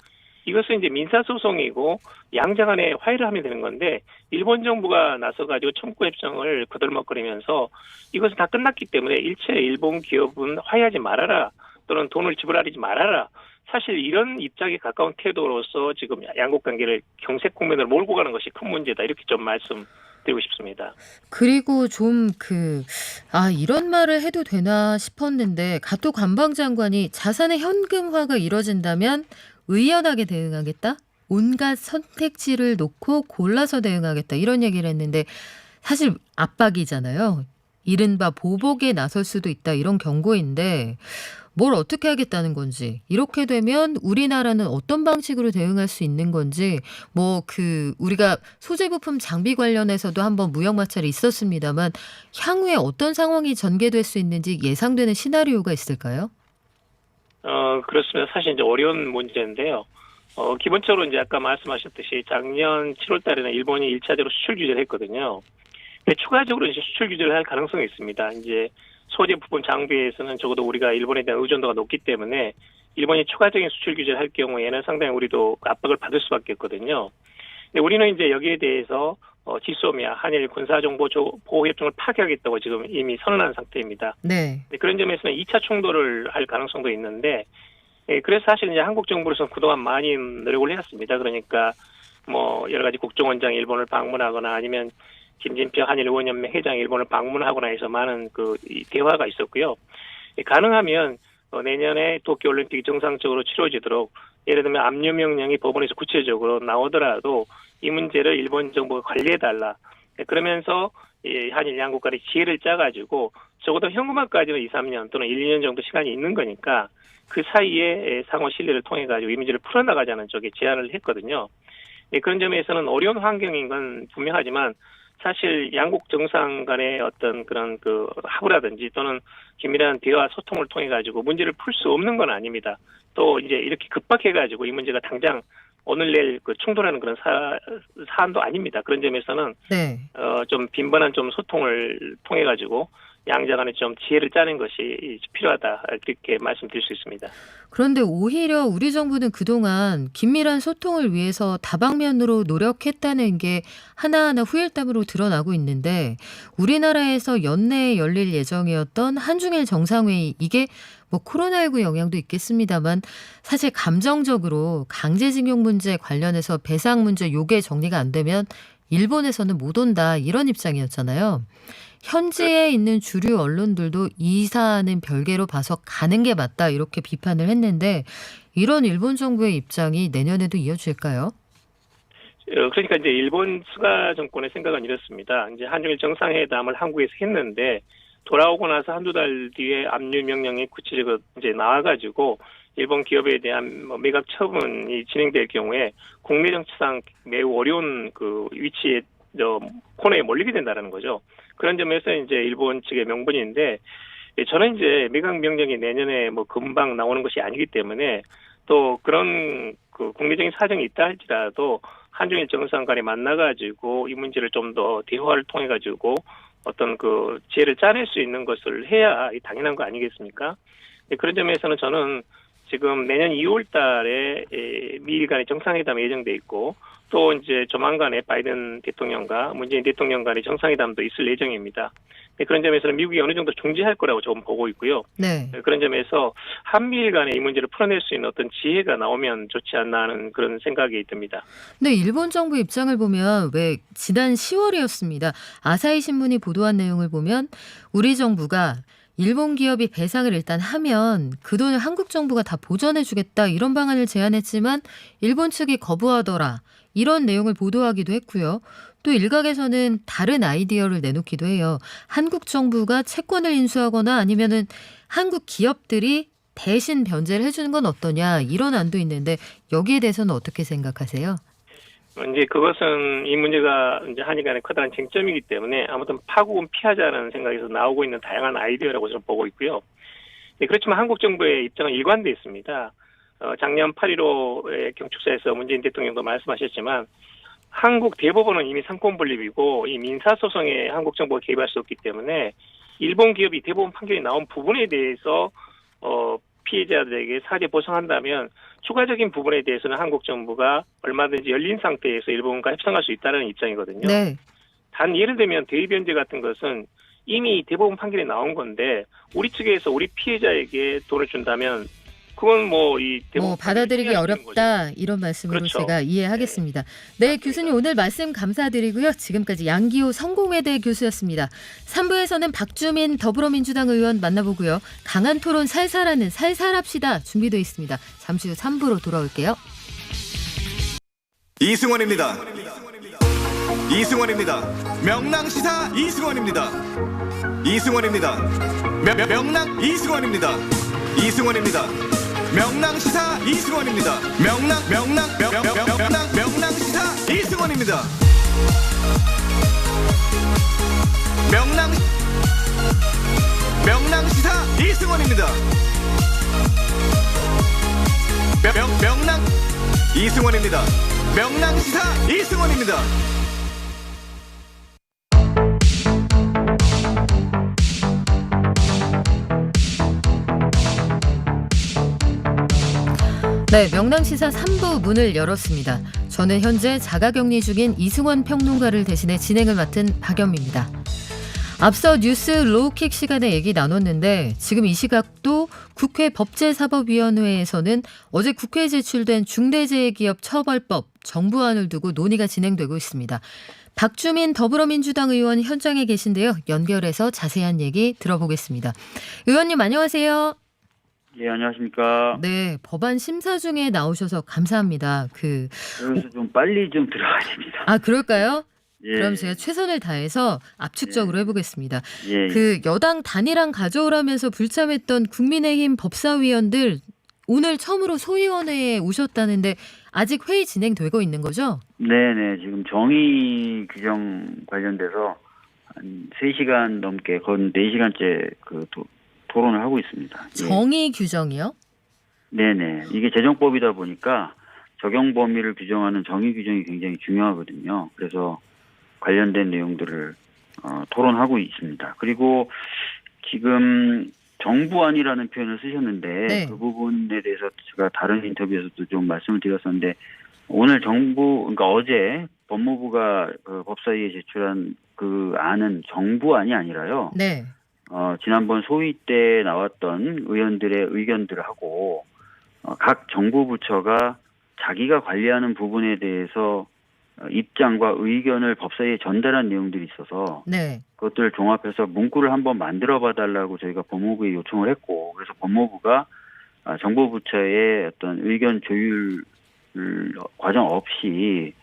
이것은 이제 민사소송이고 양자 간에 화해를 하면 되는 건데 일본 정부가 나서가지고 청구협정을 거들먹거리면서 이것은 다 끝났기 때문에 일체 일본 기업은 화해하지 말아라 또는 돈을 지불하지 말아라. 사실 이런 입장에 가까운 태도로서 지금 양국 관계를 경색 국면으로 몰고 가는 것이 큰 문제다. 이렇게 좀 말씀드리고 싶습니다. 그리고 좀 이런 말을 해도 되나 싶었는데 가토 관방장관이 자산의 현금화가 이뤄진다면 의연하게 대응하겠다? 온갖 선택지를 놓고 골라서 대응하겠다. 이런 얘기를 했는데 사실 압박이잖아요. 이른바 보복에 나설 수도 있다. 이런 경고인데 뭘 어떻게 하겠다는 건지 이렇게 되면 우리나라는 어떤 방식으로 대응할 수 있는 건지 우리가 소재 부품 장비 관련해서도 한번 무역 마찰이 있었습니다만 향후에 어떤 상황이 전개될 수 있는지 예상되는 시나리오가 있을까요? 그렇습니다. 사실 이제 어려운 문제인데요. 기본적으로 이제 아까 말씀하셨듯이 작년 7월 달에는 일본이 1차적으로 수출 규제를 했거든요. 근데 추가적으로 이제 수출 규제를 할 가능성이 있습니다. 이제 소재 부품 장비에서는 적어도 우리가 일본에 대한 의존도가 높기 때문에 일본이 추가적인 수출 규제를 할 경우에는 상당히 우리도 압박을 받을 수밖에 없거든요. 근데 우리는 이제 여기에 대해서 지소미아 한일 군사정보 보호협정을 파기하겠다고 지금 이미 선언한 상태입니다. 네. 그런 점에서는 2차 충돌을 할 가능성도 있는데 그래서 사실 이제 한국 정부로서는 그동안 많이 노력을 해왔습니다. 그러니까 여러 가지 국정원장이 일본을 방문하거나 아니면 김진표 한일의원연맹 회장이 일본을 방문하거나 해서 많은 이 대화가 있었고요. 가능하면 내년에 도쿄올림픽이 정상적으로 치러지도록 예를 들면 압류 명령이 법원에서 구체적으로 나오더라도 이 문제를 일본 정부가 관리해달라. 그러면서 이 한일 양국 간의 지혜를 짜가지고 적어도 현금화까지는 2, 3년 또는 1, 2년 정도 시간이 있는 거니까 그 사이에 상호 신뢰를 통해 가지고 이 문제를 풀어나가자는 쪽에 제안을 했거든요. 그런 점에서는 어려운 환경인 건 분명하지만 사실 양국 정상 간의 어떤 그런 그 합의라든지 또는 긴밀한 대화 소통을 통해 가지고 문제를 풀 수 없는 건 아닙니다. 또 이제 이렇게 급박해 가지고 이 문제가 당장 오늘 내일 그 충돌하는 그런 사안도 아닙니다. 그런 점에서는 네. 좀 빈번한 좀 소통을 통해 가지고 양자 간에 좀 지혜를 짜는 것이 필요하다 그렇게 말씀드릴 수 있습니다. 그런데 오히려 우리 정부는 그동안 긴밀한 소통을 위해서 다방면으로 노력했다는 게 하나하나 후일담으로 드러나고 있는데 우리나라에서 연내에 열릴 예정이었던 한중일 정상회의 이게 뭐 코로나19 영향도 있겠습니다만 사실 감정적으로 강제징용 문제 관련해서 배상 문제 요게 정리가 안 되면 일본에서는 못 온다 이런 입장이었잖아요. 현지에 있는 주류 언론들도 이 사안은 별개로 봐서 가는 게 맞다 이렇게 비판을 했는데 이런 일본 정부의 입장이 내년에도 이어질까요? 그러니까 이제 일본 스가 정권의 생각은 이렇습니다. 이제 한중일 정상회담을 한국에서 했는데 돌아오고 나서 한두 달 뒤에 압류 명령이 구체적으로 이제 나와가지고 일본 기업에 대한 매각 처분이 진행될 경우에 국내 정치상 매우 어려운 그 위치에 코너에 몰리게 된다는 거죠. 그런 점에서 이제 일본 측의 명분인데 저는 이제 매각 명령이 내년에 뭐 금방 나오는 것이 아니기 때문에 또 그런 그 국내적인 사정이 있다 할지라도 한중일 정상 간에 만나가지고 이 문제를 좀 더 대화를 통해 가지고 어떤 그 지혜를 짜낼 수 있는 것을 해야 당연한 거 아니겠습니까? 그런 점에서는 저는 지금 내년 2월 달에 미일 간의 정상회담이 예정돼 있고 또 이제 조만간에 바이든 대통령과 문재인 대통령 간의 정상회담도 있을 예정입니다. 그런 점에서는 미국이 어느 정도 중지할 거라고 조금 보고 있고요. 네. 그런 점에서 한미일 간의 이 문제를 풀어낼 수 있는 어떤 지혜가 나오면 좋지 않나 하는 그런 생각이 듭니다. 근데 일본 정부 입장을 보면 왜 지난 10월이었습니다. 아사히 신문이 보도한 내용을 보면 우리 정부가 일본 기업이 배상을 일단 하면 그 돈을 한국 정부가 다 보전해 주겠다 이런 방안을 제안했지만 일본 측이 거부하더라. 이런 내용을 보도하기도 했고요. 또 일각에서는 다른 아이디어를 내놓기도 해요. 한국 정부가 채권을 인수하거나 아니면은 한국 기업들이 대신 변제를 해주는 건 어떠냐 이런 안도 있는데 여기에 대해서는 어떻게 생각하세요? 이제 그것은 이 문제가 이제 한일 간의 커다란 쟁점이기 때문에 아무튼 파국은 피하자는 생각에서 나오고 있는 다양한 아이디어라고 저는 보고 있고요. 그렇지만 한국 정부의 입장은 일관되어 있습니다. 작년 8.15 경축사에서 문재인 대통령도 말씀하셨지만 한국 대법원은 이미 상권분립이고 이 민사소송에 한국 정부가 개입할 수 없기 때문에 일본 기업이 대법원 판결이 나온 부분에 대해서 피해자들에게 사죄 보상한다면 추가적인 부분에 대해서는 한국 정부가 얼마든지 열린 상태에서 일본과 협상할 수 있다는 입장이거든요. 네. 단 예를 들면 대의변제 같은 것은 이미 대법원 판결이 나온 건데 우리 측에서 우리 피해자에게 돈을 준다면 그건 이 대법원 받아들이기 어렵다 이런 말씀으로 그렇죠. 제가 이해하겠습니다. 네, 교수님 오늘 말씀 감사드리고요. 지금까지 양기호 성공회대 교수였습니다. 3부에서는 박주민 더불어민주당 의원 만나보고요. 강한 토론 살살하는 살살합시다 준비되어 있습니다. 잠시 후 3부로 돌아올게요. 이승원입니다. 이승원입니다. 명랑시사 이승원입니다. 이승원입니다. 명랑 이승원입니다. 이승원입니다. 명랑시사 이승원입니다. 명랑시사 이승원입니다. 명랑시사 이승원입니다. 명랑 이승원입니다. 명랑시사 이승원입니다. 네, 명랑시사 3부 문을 열었습니다. 저는 현재 자가격리 중인 이승원 평론가를 대신해 진행을 맡은 박연미입니다. 앞서 뉴스 로우킥 시간에 얘기 나눴는데 지금 이 시각도 국회 법제사법위원회에서는 어제 국회에 제출된 중대재해기업 처벌법 정부안을 두고 논의가 진행되고 있습니다. 박주민 더불어민주당 의원 현장에 계신데요. 연결해서 자세한 얘기 들어보겠습니다. 의원님 안녕하세요. 예, 안녕하십니까. 네, 법안 심사 중에 나오셔서 감사합니다. 그래서 좀 빨리 좀 들어가야 됩니다. 아, 그럴까요? 예, 그럼 제가 최선을 다해서 압축적으로 해보겠습니다. 예. 여당 단일안 가져오라면서 불참했던 국민의힘 법사위원들 오늘 처음으로 소위원회에 오셨다는데 아직 회의 진행되고 있는 거죠? 네네. 지금 정의 규정 관련돼서 한 3시간 넘게, 거의 4시간째 토론을 하고 있습니다. 예. 정의 규정이요? 네네. 이게 재정법이다 보니까 적용 범위를 규정하는 정의 규정이 굉장히 중요하거든요. 그래서 관련된 내용들을 토론하고 있습니다. 그리고 지금 정부안이라는 표현을 쓰셨는데 네. 그 부분에 대해서 제가 다른 인터뷰에서도 좀 말씀을 드렸었는데 오늘 그러니까 어제 법무부가 법사위에 제출한 그 안은 정부안이 아니라요. 네. 지난번 소위 때 나왔던 의원들의 의견들하고 각 정부 부처가 자기가 관리하는 부분에 대해서 입장과 의견을 법사위에 전달한 내용들이 있어서 네. 그것들을 종합해서 문구를 한번 만들어 봐달라고 저희가 법무부에 요청을 했고 그래서 법무부가 정부 부처의 어떤 의견 조율 과정 없이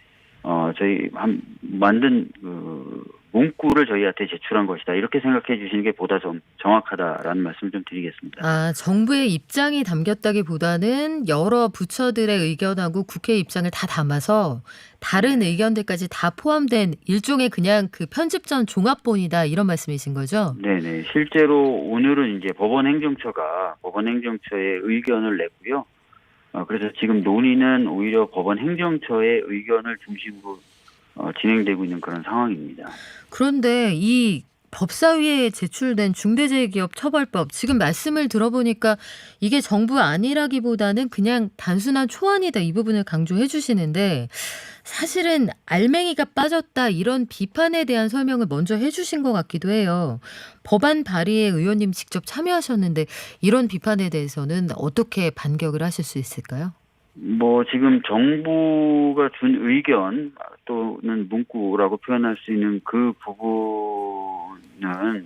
저희 만든 문구를 저희한테 제출한 것이다. 이렇게 생각해 주시는 게 보다 좀 정확하다라는 말씀을 좀 드리겠습니다. 아, 정부의 입장이 담겼다기보다는 여러 부처들의 의견하고 국회의 입장을 다 담아서 다른 의견들까지 다 포함된 일종의 그냥 편집전 종합본이다 이런 말씀이신 거죠? 네네. 실제로 오늘은 이제 법원행정처의 의견을 냈고요. 그래서 지금 논의는 오히려 법원행정처의 의견을 중심으로 진행되고 있는 그런 상황입니다. 그런데 이 법사위에 제출된 중대재해기업처벌법 지금 말씀을 들어보니까 이게 정부 안이라기보다는 그냥 단순한 초안이다 이 부분을 강조해 주시는데 사실은 알맹이가 빠졌다 이런 비판에 대한 설명을 먼저 해주신 것 같기도 해요. 법안 발의에 의원님 직접 참여하셨는데 이런 비판에 대해서는 어떻게 반격을 하실 수 있을까요? 지금 정부가 준 의견 또는 문구라고 표현할 수 있는 그 부분은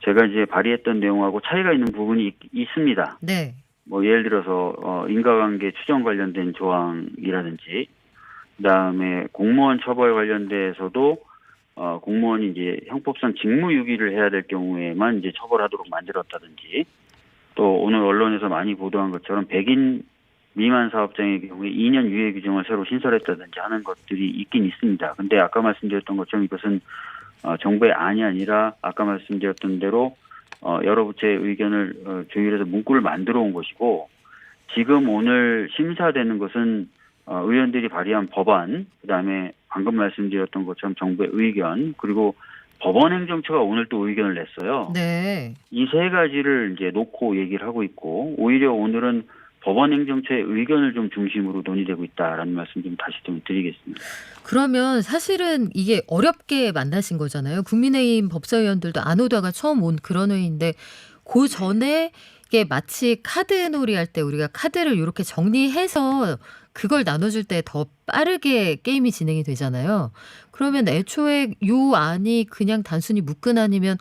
제가 이제 발의했던 내용하고 차이가 있는 부분이 있습니다. 네. 예를 들어서 인과관계 추정 관련된 조항이라든지 그다음에 공무원 처벌 관련돼서도 공무원이 이제 형법상 직무유기를 해야 될 경우에만 이제 처벌하도록 만들었다든지 또 오늘 언론에서 많이 보도한 것처럼 100인 미만 사업장의 경우에 2년 유예 규정을 새로 신설했다든지 하는 것들이 있긴 있습니다. 근데 아까 말씀드렸던 것처럼 이것은 정부의 안이 아니라 아까 말씀드렸던 대로 여러 부처의 의견을 조율해서 문구를 만들어 온 것이고 지금 오늘 심사되는 것은 의원들이 발의한 법안, 그다음에 방금 말씀드렸던 것처럼 정부의 의견, 그리고 법원행정처가 오늘 또 의견을 냈어요. 네. 이 세 가지를 이제 놓고 얘기를 하고 있고 오히려 오늘은 법원행정처의 의견을 좀 중심으로 논의되고 있다라는 말씀 좀 다시 좀 드리겠습니다. 그러면 사실은 이게 어렵게 만나신 거잖아요. 국민의힘 법사위원들도 안 오다가 처음 온 그런 회의인데 그 전에 이게 마치 카드놀이 할 때 우리가 카드를 이렇게 정리해서 그걸 나눠줄 때 더 빠르게 게임이 진행이 되잖아요. 그러면 애초에 요 안이 그냥 단순히 묶은 안이면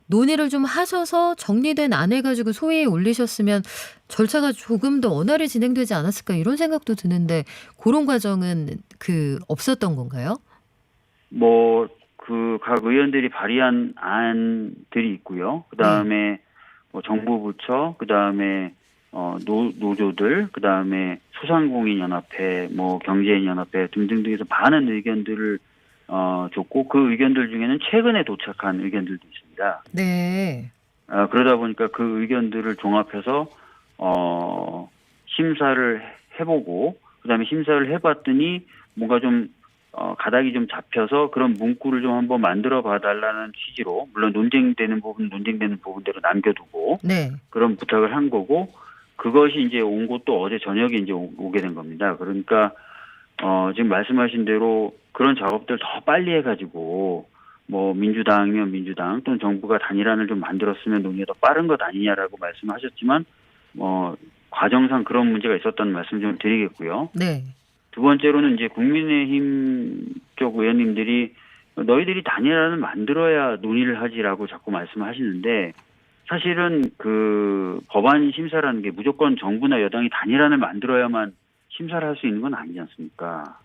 논의를 좀 하셔서 정리된 안 해가지고 소위에 올리셨으면 절차가 조금 더 원활히 진행되지 않았을까 이런 생각도 드는데 그런 과정은 없었던 건가요? 각 의원들이 발의한 안들이 있고요. 그 다음에 정부 부처, 그 다음에 노조들, 그 다음에 소상공인연합회, 경제인연합회 등등등에서 많은 의견들을 줬고 그 의견들 중에는 최근에 도착한 의견들도 있습니다. 네. 그러다 보니까 그 의견들을 종합해서 심사를 해보고 그다음에 심사를 해봤더니 뭔가 좀 가닥이 좀 잡혀서 그런 문구를 좀 한번 만들어 봐달라는 취지로 물론 논쟁되는 부분대로 남겨두고 네. 그런 부탁을 한 거고 그것이 이제 온 것도 어제 저녁에 이제 오게 된 겁니다. 그러니까 지금 말씀하신 대로 그런 작업들 더 빨리 해가지고 민주당이면 민주당 또는 정부가 단일안을 좀 만들었으면 논의가 더 빠른 것 아니냐라고 말씀하셨지만 과정상 그런 문제가 있었다는 말씀 좀 드리겠고요. 네. 두 번째로는 이제 국민의힘 쪽 의원님들이 너희들이 단일안을 만들어야 논의를 하지라고 자꾸 말씀하시는데 사실은 그 법안 심사라는 게 무조건 정부나 여당이 단일안을 만들어야만 심사를 할 수 있는 건 아니지 않습니까?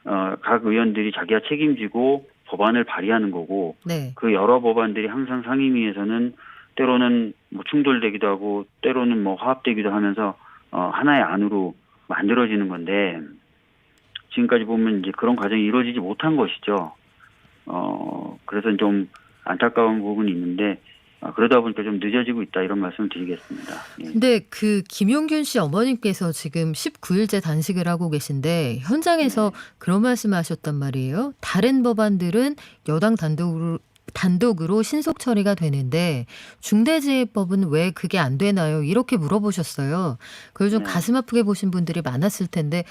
각 의원들이 자기가 책임지고 법안을 발의하는 거고, 네. 그 여러 법안들이 항상 상임위에서는 때로는 뭐 충돌되기도 하고, 때로는 뭐 화합되기도 하면서 하나의 안으로 만들어지는 건데, 지금까지 보면 이제 그런 과정이 이루어지지 못한 것이죠. 그래서 좀 안타까운 부분이 있는데, 그러다 보니까 좀 늦어지고 있다 이런 말씀을 드리겠습니다. 예. 근데 그 김용균 씨 어머님께서 지금 19일째 단식을 하고 계신데 현장에서 그런 말씀하셨단 말이에요. 다른 법안들은 여당 단독으로 신속 처리가 되는데 중대재해법은 왜 그게 안 되나요? 이렇게 물어보셨어요. 그걸 좀 네. 가슴 아프게 보신 분들이 많았을 텐데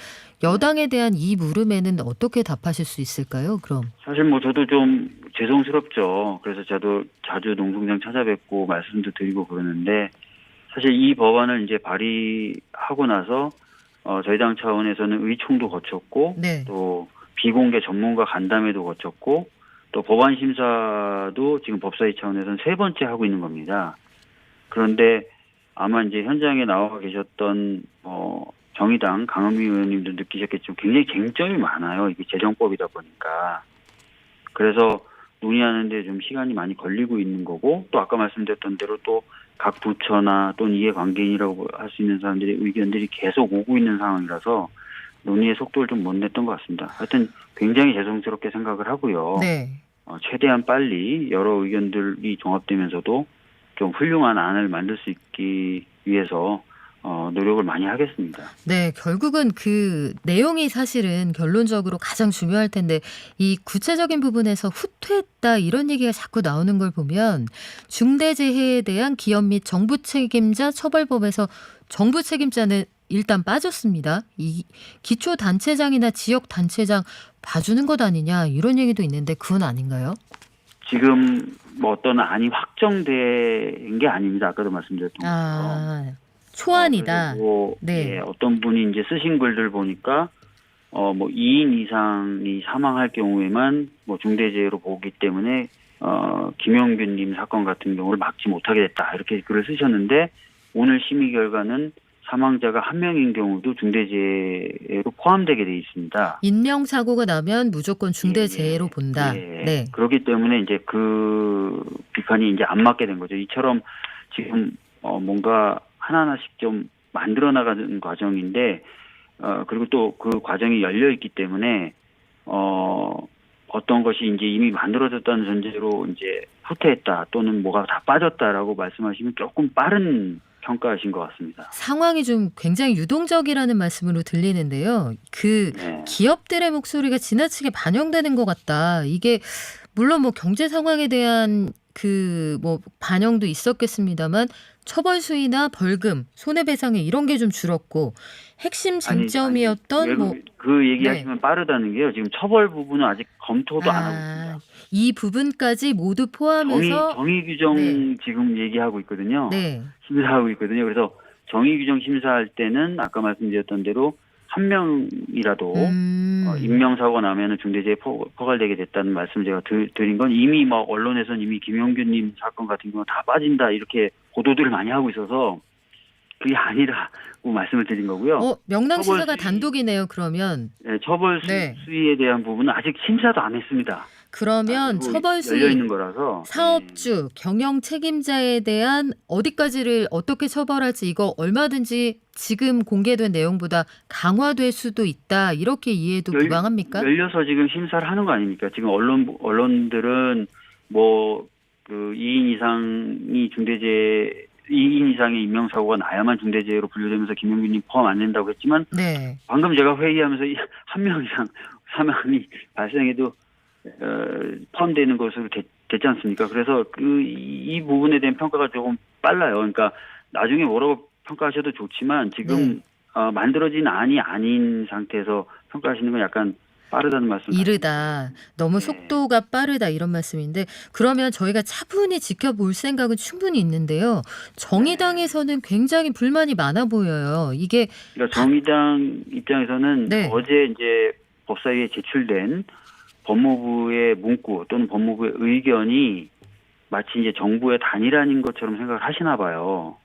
여당에 대한 이 물음에는 어떻게 답하실 수 있을까요? 그럼. 사실 뭐 저도 좀 죄송스럽죠. 그래서 저도 자주 농성장 찾아뵙고 말씀도 드리고 그러는데, 사실 이 법안을 이제 발의하고 나서 저희 당 차원에서는 의총도 거쳤고, 네. 또 비공개 전문가 간담회도 거쳤고, 또 법안 심사도 지금 법사위 차원에서는 3번째 하고 있는 겁니다. 그런데 아마 이제 현장에 나와 계셨던 정의당 강은미 의원님도 느끼셨겠지만 굉장히 쟁점이 많아요. 이게 재정법이다 보니까. 그래서 논의하는데 좀 시간이 많이 걸리고 있는 거고, 또 아까 말씀드렸던 대로 또 각 부처나 또는 이해관계인이라고 할 수 있는 사람들의 의견들이 계속 오고 있는 상황이라서 논의의 속도를 좀 못 냈던 것 같습니다. 하여튼 굉장히 죄송스럽게 생각을 하고요. 네. 최대한 빨리 여러 의견들이 종합되면서도 좀 훌륭한 안을 만들 수 있기 위해서 노력을 많이 하겠습니다. 네, 결국은 그 내용이 사실은 결론적으로 가장 중요할 텐데 이 구체적인 부분에서 후퇴했다 이런 얘기가 자꾸 나오는 걸 보면 중대재해에 대한 기업 및 정부 책임자 처벌법에서 정부 책임자는 일단 빠졌습니다. 이 기초단체장이나 지역단체장 봐주는 것 아니냐 이런 얘기도 있는데 그건 아닌가요? 지금 뭐 어떤 안이 확정된 게 아닙니다. 아까도 말씀드렸던 것처럼. 아, 초안이다. 그리고 네. 예, 어떤 분이 이제 쓰신 글들 보니까 뭐 2인 이상이 사망할 경우에만 뭐 중대재해로 보기 때문에 김용균님 사건 같은 경우를 막지 못하게 됐다 이렇게 글을 쓰셨는데, 오늘 심의 결과는 사망자가 1명인 경우도 중대재해로 포함되게 돼 있습니다. 인명사고가 나면 무조건 중대재해로 본다. 예. 네. 그렇기 때문에 이제 그 비판이 이제 안 맞게 된 거죠. 이처럼 지금 뭔가 하나하나씩 좀 만들어 나가는 과정인데, 그리고 또 그 과정이 열려 있기 때문에 어떤 것이 이제 이미 만들어졌다는 전제로 이제 후퇴했다 또는 뭐가 다 빠졌다라고 말씀하시면 조금 빠른 평가하신 것 같습니다. 상황이 좀 굉장히 유동적이라는 말씀으로 들리는데요. 그 네. 기업들의 목소리가 지나치게 반영되는 것 같다. 이게 물론 뭐 경제 상황에 대한 그 뭐 반영도 있었겠습니다만 처벌 수위나 벌금, 손해배상에 이런 게 좀 줄었고 핵심 쟁점이었던 뭐 그 얘기하시면 빠르다는 게요. 지금 처벌 부분은 아직 검토도 안 하고 있습니다. 이 부분까지 모두 포함해서 정의 규정 네. 지금 얘기하고 있거든요. 네. 심사하고 있거든요. 그래서 정의 규정 심사할 때는 아까 말씀드렸던 대로 1명이라도 인명사고가 나면은 중대재해 포괄되게 됐다는 말씀을 제가 드린 건, 이미 뭐 언론에서는 이미 김용균님 사건 같은 경우 다 빠진다 이렇게 보도들을 많이 하고 있어서 그게 아니라고 말씀을 드린 거고요. 명랑시사가 단독이네요. 그러면 네, 처벌 네. 수위에 대한 부분은 아직 심사도 안 했습니다. 그러면 처벌 수위 열려 있는 거라서 사업주, 경영 책임자에 대한 어디까지를 어떻게 처벌할지 이거 얼마든지 지금 공개된 내용보다 강화될 수도 있다. 이렇게 이해도 무방합니까? 열려서 지금 심사를 하는 거 아닙니까? 지금 언론들은 뭐 그 2인 이상이 2인 이상의 인명사고가 나야만 중대재해로 분류되면서 김용균님 포함 안 된다고 했지만, 네. 방금 제가 회의하면서 1명 이상 사망이 발생해도 포함되는 것으로 됐지 않습니까? 그래서 이 부분에 대한 평가가 조금 빨라요. 그러니까 나중에 뭐라고 평가하셔도 좋지만 지금 만들어진 안이 아닌 상태에서 평가하시는 건 약간 빠르다는 말씀. 이르다. 너무 속도가 빠르다 이런 말씀인데, 그러면 저희가 차분히 지켜볼 생각은 충분히 있는데요. 정의당에서는 굉장히 불만이 많아 보여요. 이게 그러니까 정의당 입장에서는 어제 이제 법사위에 제출된 법무부의 문구 또는 법무부의 의견이 마치 이제 정부의 단일화인 것처럼 생각을 하시나 봐요.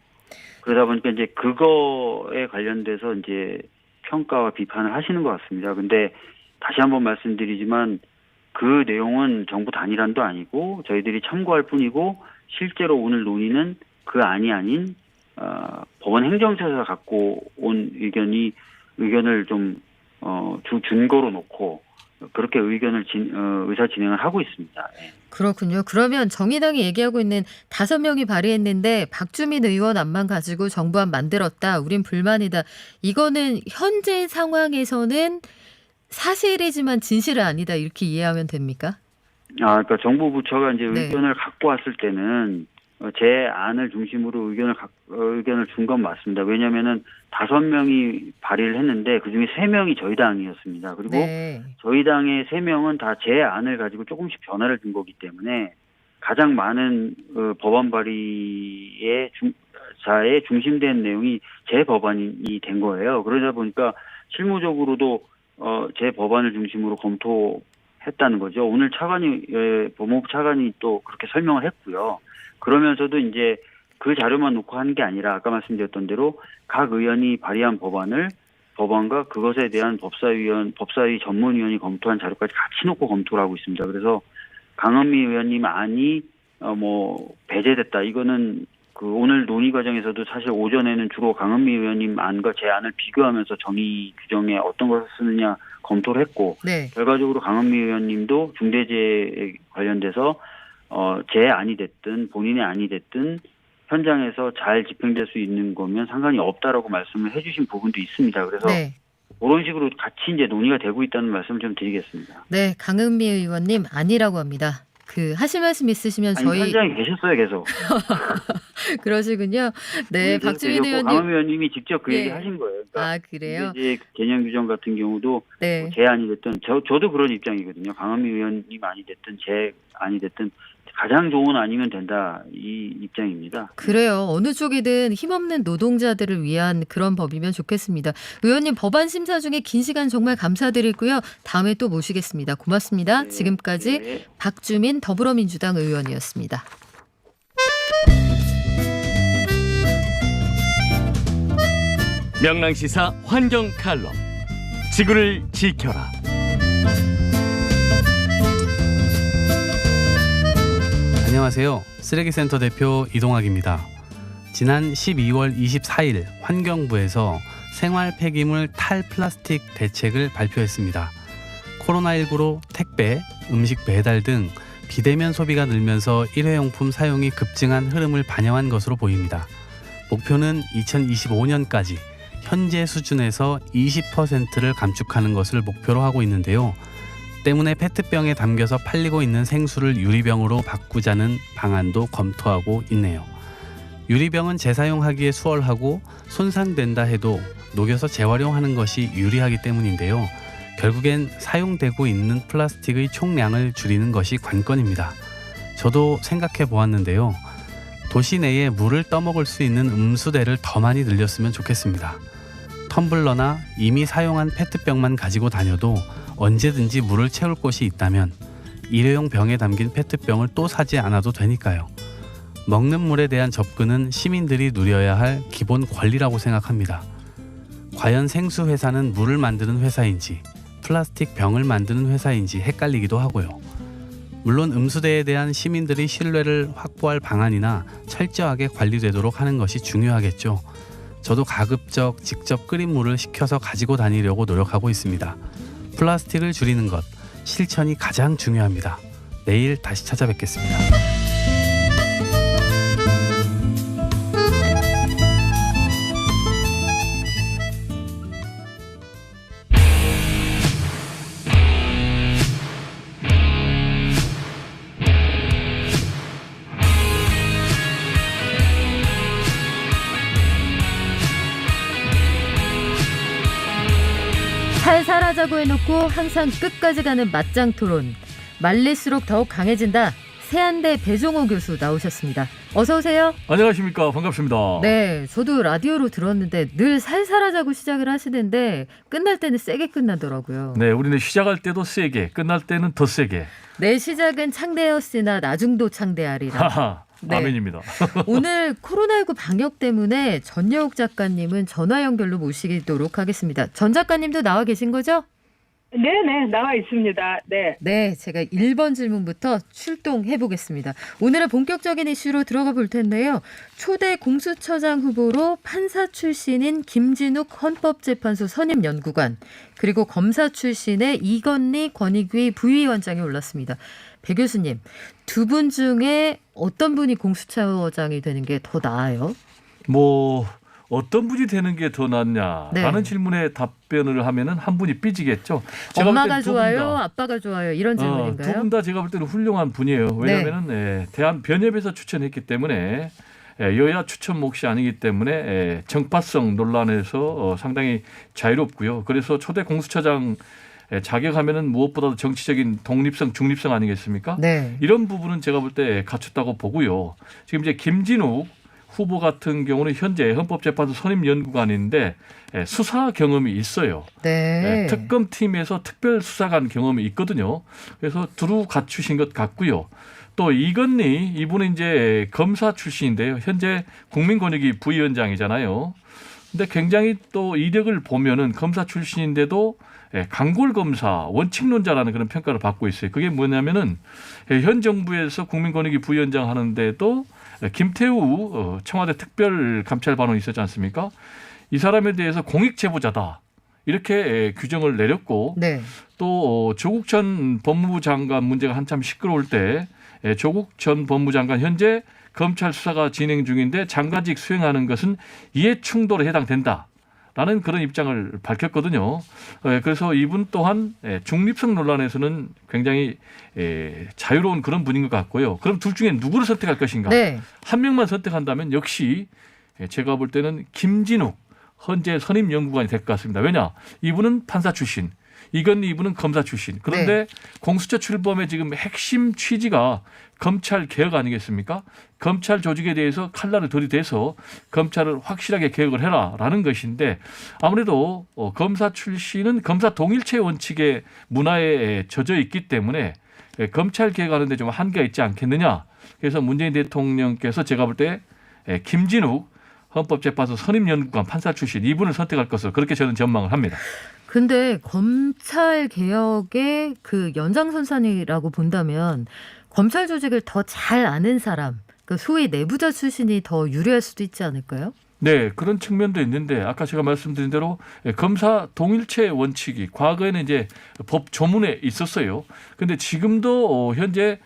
그러다 보니까 이제 그거에 관련돼서 이제 평가와 비판을 하시는 것 같습니다. 근데 다시 한번 말씀드리지만 그 내용은 정부 단일화도 아니고 저희들이 참고할 뿐이고 실제로 오늘 논의는 그 안이 아닌 법원 행정처에서 갖고 온 의견을 좀 준거로 놓고 그렇게 의사 진행을 하고 있습니다. 네. 그렇군요. 그러면 정의당이 얘기하고 있는 5명이 발의했는데 박주민 의원 안만 가지고 정부안 만들었다. 우린 불만이다. 이거는 현재 상황에서는 사실이지만 진실은 아니다. 이렇게 이해하면 됩니까? 그러니까 정부 부처가 이제 네. 의견을 갖고 왔을 때는 제 안을 중심으로 의견을 준 건 맞습니다. 왜냐하면은 5명이 발의를 했는데 그 중에 3명이 저희 당이었습니다. 그리고 네. 저희 당의 3명은 다 제 안을 가지고 조금씩 변화를 준 거기 때문에 가장 많은 법안 발의의 자에 중심된 내용이 제 법안이 된 거예요. 그러다 보니까 실무적으로도 제 법안을 중심으로 검토했다는 거죠. 오늘 법무부 차관이 또 그렇게 설명을 했고요. 그러면서도 이제 그 자료만 놓고 하는 게 아니라 아까 말씀드렸던 대로 각 의원이 발의한 법안과 그것에 대한 법사위 전문위원이 검토한 자료까지 같이 놓고 검토를 하고 있습니다. 그래서 강은미 의원님 안이 배제됐다. 이거는 그 오늘 논의 과정에서도 사실 오전에는 주로 강은미 의원님 안과 제 안을 비교하면서 정의 규정에 어떤 것을 쓰느냐 검토를 했고 네. 결과적으로 강은미 의원님도 중대재해에 관련돼서 제 안이 됐든 본인의 안이 됐든 현장에서 잘 집행될 수 있는 거면 상관이 없다라고 말씀을 해주신 부분도 있습니다. 그래서 네. 그런 식으로 같이 이제 논의가 되고 있다는 말씀을 좀 드리겠습니다. 네. 강은미 의원님 아니라고 합니다. 하실 말씀 있으시면 저희 현장에 계셨어요, 계속. 그러시군요. 네, 박주민 의원님. 강은미 의원님이 직접 그 예. 얘기 하신 거예요. 그러니까 그래요? 이제 개념 규정 같은 경우도 네. 제 안이 됐든 저도 그런 입장이거든요. 강은미 의원님 안이 됐든 제 안이 됐든 가장 좋은 아니면 된다 이 입장입니다. 그래요. 어느 쪽이든 힘없는 노동자들을 위한 그런 법이면 좋겠습니다. 의원님 법안 심사 중에 긴 시간 정말 감사드리고요. 다음에 또 모시겠습니다. 고맙습니다. 네, 지금까지 네. 박주민 더불어민주당 의원이었습니다. 명랑시사 환경 칼럼 지구를 지켜라. 안녕하세요. 쓰레기센터 대표 이동학입니다. 지난 12월 24일 환경부에서 생활 폐기물 탈플라스틱 대책을 발표했습니다. 코로나19로 택배, 음식 배달 등 비대면 소비가 늘면서 일회용품 사용이 급증한 흐름을 반영한 것으로 보입니다. 목표는 2025년까지 현재 수준에서 20%를 감축하는 것을 목표로 하고 있는데요. 때문에 페트병에 담겨서 팔리고 있는 생수를 유리병으로 바꾸자는 방안도 검토하고 있네요. 유리병은 재사용하기에 수월하고 손상된다 해도 녹여서 재활용하는 것이 유리하기 때문인데요. 결국엔 사용되고 있는 플라스틱의 총량을 줄이는 것이 관건입니다. 저도 생각해 보았는데요. 도시 내에 물을 떠먹을 수 있는 음수대를 더 많이 늘렸으면 좋겠습니다. 텀블러나 이미 사용한 페트병만 가지고 다녀도 언제든지 물을 채울 곳이 있다면 일회용 병에 담긴 페트병을 또 사지 않아도 되니까요. 먹는 물에 대한 접근은 시민들이 누려야 할 기본 권리라고 생각합니다. 과연 생수 회사는 물을 만드는 회사인지 플라스틱 병을 만드는 회사인지 헷갈리기도 하고요. 물론 음수대에 대한 시민들의 신뢰를 확보할 방안이나 철저하게 관리되도록 하는 것이 중요하겠죠. 저도 가급적 직접 끓인 물을 식혀서 가지고 다니려고 노력하고 있습니다. 플라스틱을 줄이는 것, 실천이 가장 중요합니다. 내일 다시 찾아뵙겠습니다. 살살하자고 해놓고 항상 끝까지 가는 맞짱 토론. 말릴수록 더욱 강해진다. 세안대 배종호 교수 나오셨습니다. 어서 오세요. 안녕하십니까. 반갑습니다. 네, 저도 라디오로 들었는데 늘 살살하자고 시작을 하시는데 끝날 때는 세게 끝나더라고요. 네, 우리는 시작할 때도 세게, 끝날 때는 더 세게. 내 시작은 창대였으나 나중도 창대하리라. 하하, 네. 아멘입니다. 오늘 코로나19 방역 때문에 전여욱 작가님은 전화 연결로 모시도록 하겠습니다. 전 작가님도 나와 계신 거죠? 네네, 나와 있습니다. 네. 네, 제가 1번 질문부터 출동해 보겠습니다. 오늘은 본격적인 이슈로 들어가 볼 텐데요. 초대 공수처장 후보로 판사 출신인 김진욱 헌법재판소 선임연구관, 그리고 검사 출신의 이건희 권익위 부위원장이 올랐습니다. 배 교수님, 두 분 중에 어떤 분이 공수처장이 되는 게 더 나아요? 뭐 어떤 분이 되는 게 더 낫냐라는 네. 질문에 답변을 하면은 한 분이 삐지겠죠. 엄마가 좋아요? 아빠가 좋아요? 이런 질문인가요? 두 분 다 제가 볼 때는 훌륭한 분이에요. 왜냐하면은 대한변협에서 추천했기 때문에 여야 추천 몫이 아니기 때문에 정파성 논란에서 상당히 자유롭고요. 그래서 초대 공수처장 자격하면은 무엇보다도 정치적인 독립성, 중립성 아니겠습니까? 네. 이런 부분은 제가 볼 때 갖췄다고 보고요. 지금 이제 김진욱 후보 같은 경우는 현재 헌법재판소 선임연구관인데 수사 경험이 있어요. 네. 특검팀에서 특별수사관 경험이 있거든요. 그래서 두루 갖추신 것 같고요. 또 이건희 이분은 이제 검사 출신인데요. 현재 국민권익위 부위원장이잖아요. 근데 굉장히 또 이력을 보면은 검사 출신인데도 강골검사 원칙론자라는 그런 평가를 받고 있어요. 그게 뭐냐면은 현 정부에서 국민권익위 부위원장 하는데도 김태우 청와대 특별감찰반원이 있었지 않습니까? 이 사람에 대해서 공익제보자다. 이렇게 규정을 내렸고 네. 또 조국 전 법무부 장관 문제가 한참 시끄러울 때 조국 전 법무부 장관 현재 검찰 수사가 진행 중인데 장관직 수행하는 것은 이해충돌에 해당된다. 라는 그런 입장을 밝혔거든요. 그래서 이분 또한 중립성 논란에서는 굉장히 자유로운 그런 분인 것 같고요. 그럼 둘 중에 누구를 선택할 것인가? 네. 한 명만 선택한다면 역시 제가 볼 때는 김진욱 현재 선임연구관이 될 것 같습니다. 왜냐? 이분은 판사 출신, 이건희 이분은 검사 출신. 그런데 공수처 출범의 지금 핵심 취지가 검찰 개혁 아니겠습니까? 검찰 조직에 대해서 칼날을 들이대서 검찰을 확실하게 개혁을 해라라는 것인데 아무래도 검사 출신은 검사 동일체 원칙의 문화에 젖어 있기 때문에 검찰 개혁하는 데 좀 한계가 있지 않겠느냐. 그래서 문재인 대통령께서 제가 볼 때 김진욱 헌법재판소 선임연구관 판사 출신 이분을 선택할 것으로 그렇게 저는 전망을 합니다. 근데 검찰 개혁의 그 연장선상이라고 본다면 검찰 조직을 더 잘 아는 사람, 그 소위 내부자 출신이 더 유리할 수도 있지 않을까요? 네, 그런 측면도 있는데 아까 제가 말씀드린 대로 검사 동일체 원칙이 과거에는 이제 법 조문에 있었어요. 근데 지금도 현재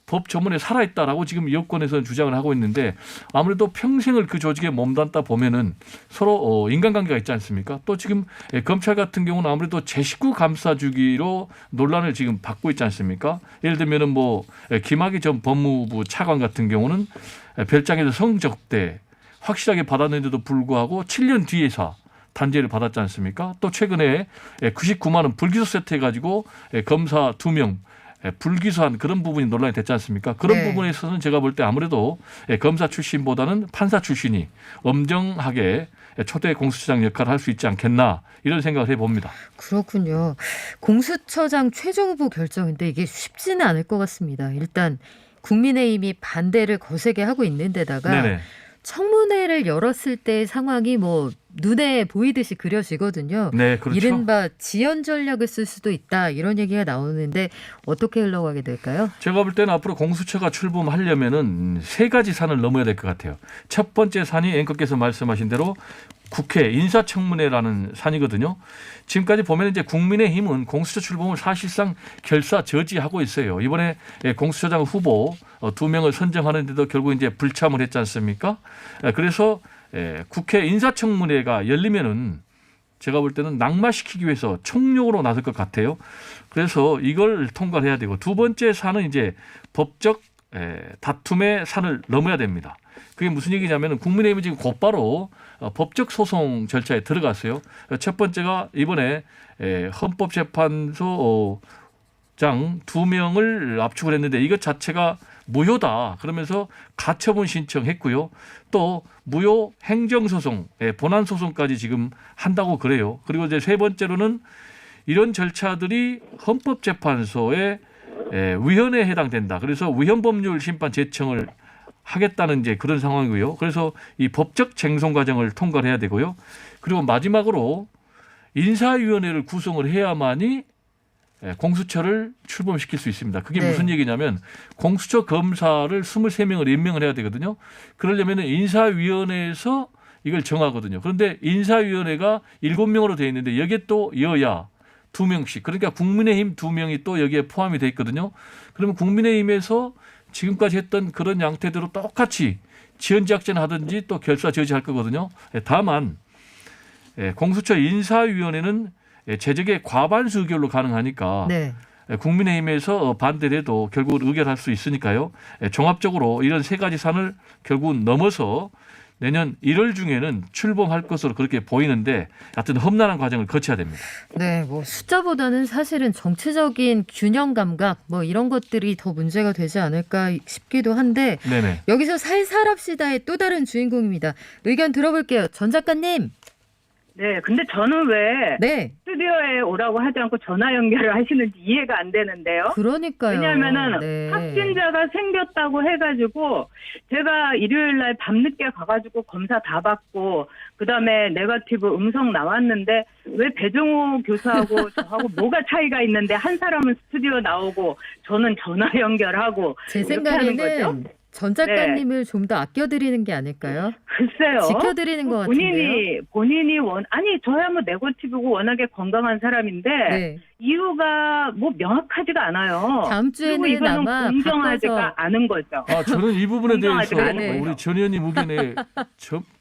법 조문에 살아있다라고 지금 여권에서는 주장을 하고 있는데 아무래도 평생을 그 조직에 몸담다 보면은 서로 인간관계가 있지 않습니까? 또 지금 검찰 같은 경우는 아무래도 제19 감사 주기로 논란을 지금 받고 있지 않습니까? 예를 들면은 뭐 김학의 전 법무부 차관 같은 경우는 별장에서 성적대 확실하게 받았는데도 불구하고 7년 뒤에서 단죄를 받았지 않습니까? 또 최근에 99만 원 불기소 세트해가지고 검사 2명 불기소한 그런 부분이 논란이 됐지 않습니까? 그런 네. 부분에 있어서는 제가 볼 때 아무래도 검사 출신보다는 판사 출신이 엄정하게 초대 공수처장 역할을 할 수 있지 않겠나 이런 생각을 해봅니다. 그렇군요. 공수처장 최종 후보 결정인데 이게 쉽지는 않을 것 같습니다. 일단 국민의힘이 반대를 거세게 하고 있는 데다가 네네. 청문회를 열었을 때의 상황이 뭐 눈에 보이듯이 그려지거든요. 네, 그렇죠. 이른바 지연 전략을 쓸 수도 있다 이런 얘기가 나오는데 어떻게 흘러가게 될까요? 제가 볼 때는 앞으로 공수처가 출범하려면은 세 가지 산을 넘어야 될 것 같아요. 첫 번째 산이 앵커께서 말씀하신 대로 국회 인사청문회라는 산이거든요. 지금까지 보면 이제 국민의힘은 공수처 출범을 사실상 결사 저지하고 있어요. 이번에 공수처장 후보 2명을 선정하는데도 결국 이제 불참을 했지 않습니까? 그래서 국회 인사청문회가 열리면은 제가 볼 때는 낙마시키기 위해서 총력으로 나설 것 같아요. 그래서 이걸 통과를 해야 되고 두 번째 산은 이제 법적 다툼의 산을 넘어야 됩니다. 그게 무슨 얘기냐면 국민의힘은 지금 곧바로 법적 소송 절차에 들어갔어요. 첫 번째가 이번에 헌법재판소장 2명을 압축을 했는데 이것 자체가 무효다. 그러면서 가처분 신청했고요. 또 무효 행정소송, 본안소송까지 지금 한다고 그래요. 그리고 이제 세 번째로는 이런 절차들이 헌법재판소의 위헌에 해당된다. 그래서 위헌법률 심판 제청을 하겠다는 이제 그런 상황이고요. 그래서 이 법적 쟁송 과정을 통과를 해야 되고요. 그리고 마지막으로 인사위원회를 구성을 해야만이 공수처를 출범시킬 수 있습니다. 그게 네. 무슨 얘기냐면 공수처 검사를 23명을 임명을 해야 되거든요. 그러려면 인사위원회에서 이걸 정하거든요. 그런데 인사위원회가 7명으로 되어 있는데 여기에 또 여야 2명씩, 그러니까 국민의힘 2명이 또 여기에 포함이 돼 있거든요. 그러면 국민의힘에서 지금까지 했던 그런 양태대로 똑같이 지연작전 하든지 또 결사 저지할 거거든요. 다만 공수처 인사위원회는 재적의 과반수 의결로 가능하니까 네. 국민의힘에서 반대를 해도 결국은 의결할 수 있으니까요. 종합적으로 이런 세 가지 산을 결국은 넘어서 내년 1월 중에는 출범할 것으로 그렇게 보이는데 하여튼 험난한 과정을 거쳐야 됩니다. 네, 뭐 숫자보다는 사실은 정치적인 균형 감각 뭐 이런 것들이 더 문제가 되지 않을까 싶기도 한데 네네. 여기서 살살합시다의 또 다른 주인공입니다. 의견 들어볼게요. 전 작가님. 네, 근데 저는 왜 네. 스튜디오에 오라고 하지 않고 전화 연결을 하시는지 이해가 안 되는데요. 그러니까요. 왜냐하면은 네. 확진자가 생겼다고 해가지고 제가 일요일 날 밤늦게 가가지고 검사 다 받고 그다음에 네거티브 음성 나왔는데 왜 배종호 교수하고 저하고 뭐가 차이가 있는데 한 사람은 스튜디오 나오고 저는 전화 연결하고 제 이렇게 하는 거죠? 생각에는 전 작가님을 좀 더 아껴드리는 게 아닐까요? 글쎄요. 지켜드리는 것 같은데요. 본인이 아니 저야 뭐 네거티브고 워낙에 건강한 사람인데 네. 이유가 뭐 명확하지가 않아요. 다음 그리고 주에는 이거는 아마 공정하지가 바꿔서 않은 거죠. 아, 저는 이 부분에 대해서 공정하지가 않은 우리 거죠. 전 의원님 의견에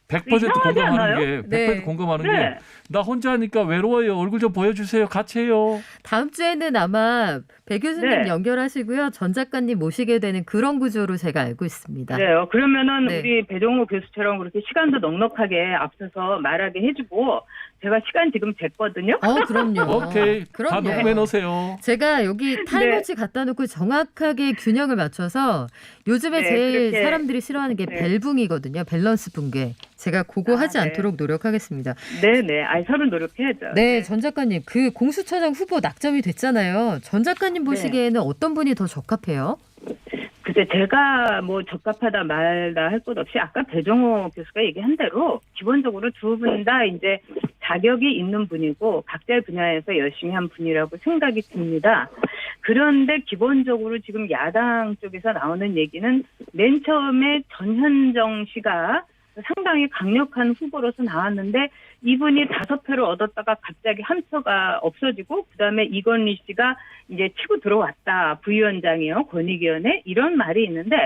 100% 이상하지 공감하는 않아요? 게 100% 네. 공감하는 네. 게 나 혼자 하니까 외로워요. 얼굴 좀 보여주세요. 같이 해요. 다음 주에는 아마 배 교수님 네. 연결하시고요. 전 작가님 모시게 되는 그런 구조로 제가 알고 있습니다. 그래요. 그러면은 네. 우리 배종호 교수처럼 그렇게 시간도 넉넉하게 앞서서 말하게 해주고 제가 시간 지금 쟀거든요. 그럼요. 오케이. 다 그럼요. 녹음해 놓으세요. 제가 여기 타임워치 갖다 놓고 정확하게 균형을 맞춰서 요즘에 네, 제일 그렇게. 사람들이 싫어하는 게 네. 벨붕이거든요. 밸런스 붕괴. 제가 그거 하지 네. 않도록 노력하겠습니다. 네네. 아이 서로 노력해야죠. 네, 전 작가님. 그 공수처장 후보 낙점이 됐잖아요. 전 작가님 보시기에는 어떤 분이 더 적합해요? 글쎄 제가 뭐 적합하다 말다 할 것 없이 아까 배종호 교수가 얘기한 대로 기본적으로 두 분 다 이제 자격이 있는 분이고 각자의 분야에서 열심히 한 분이라고 생각이 듭니다. 그런데 기본적으로 지금 야당 쪽에서 나오는 얘기는 맨 처음에 전현정 씨가 상당히 강력한 후보로서 나왔는데 이분이 5표를 얻었다가 갑자기 한 표가 없어지고 그다음에 이건희 씨가 이제 치고 들어왔다. 부위원장이요. 권익위원회 이런 말이 있는데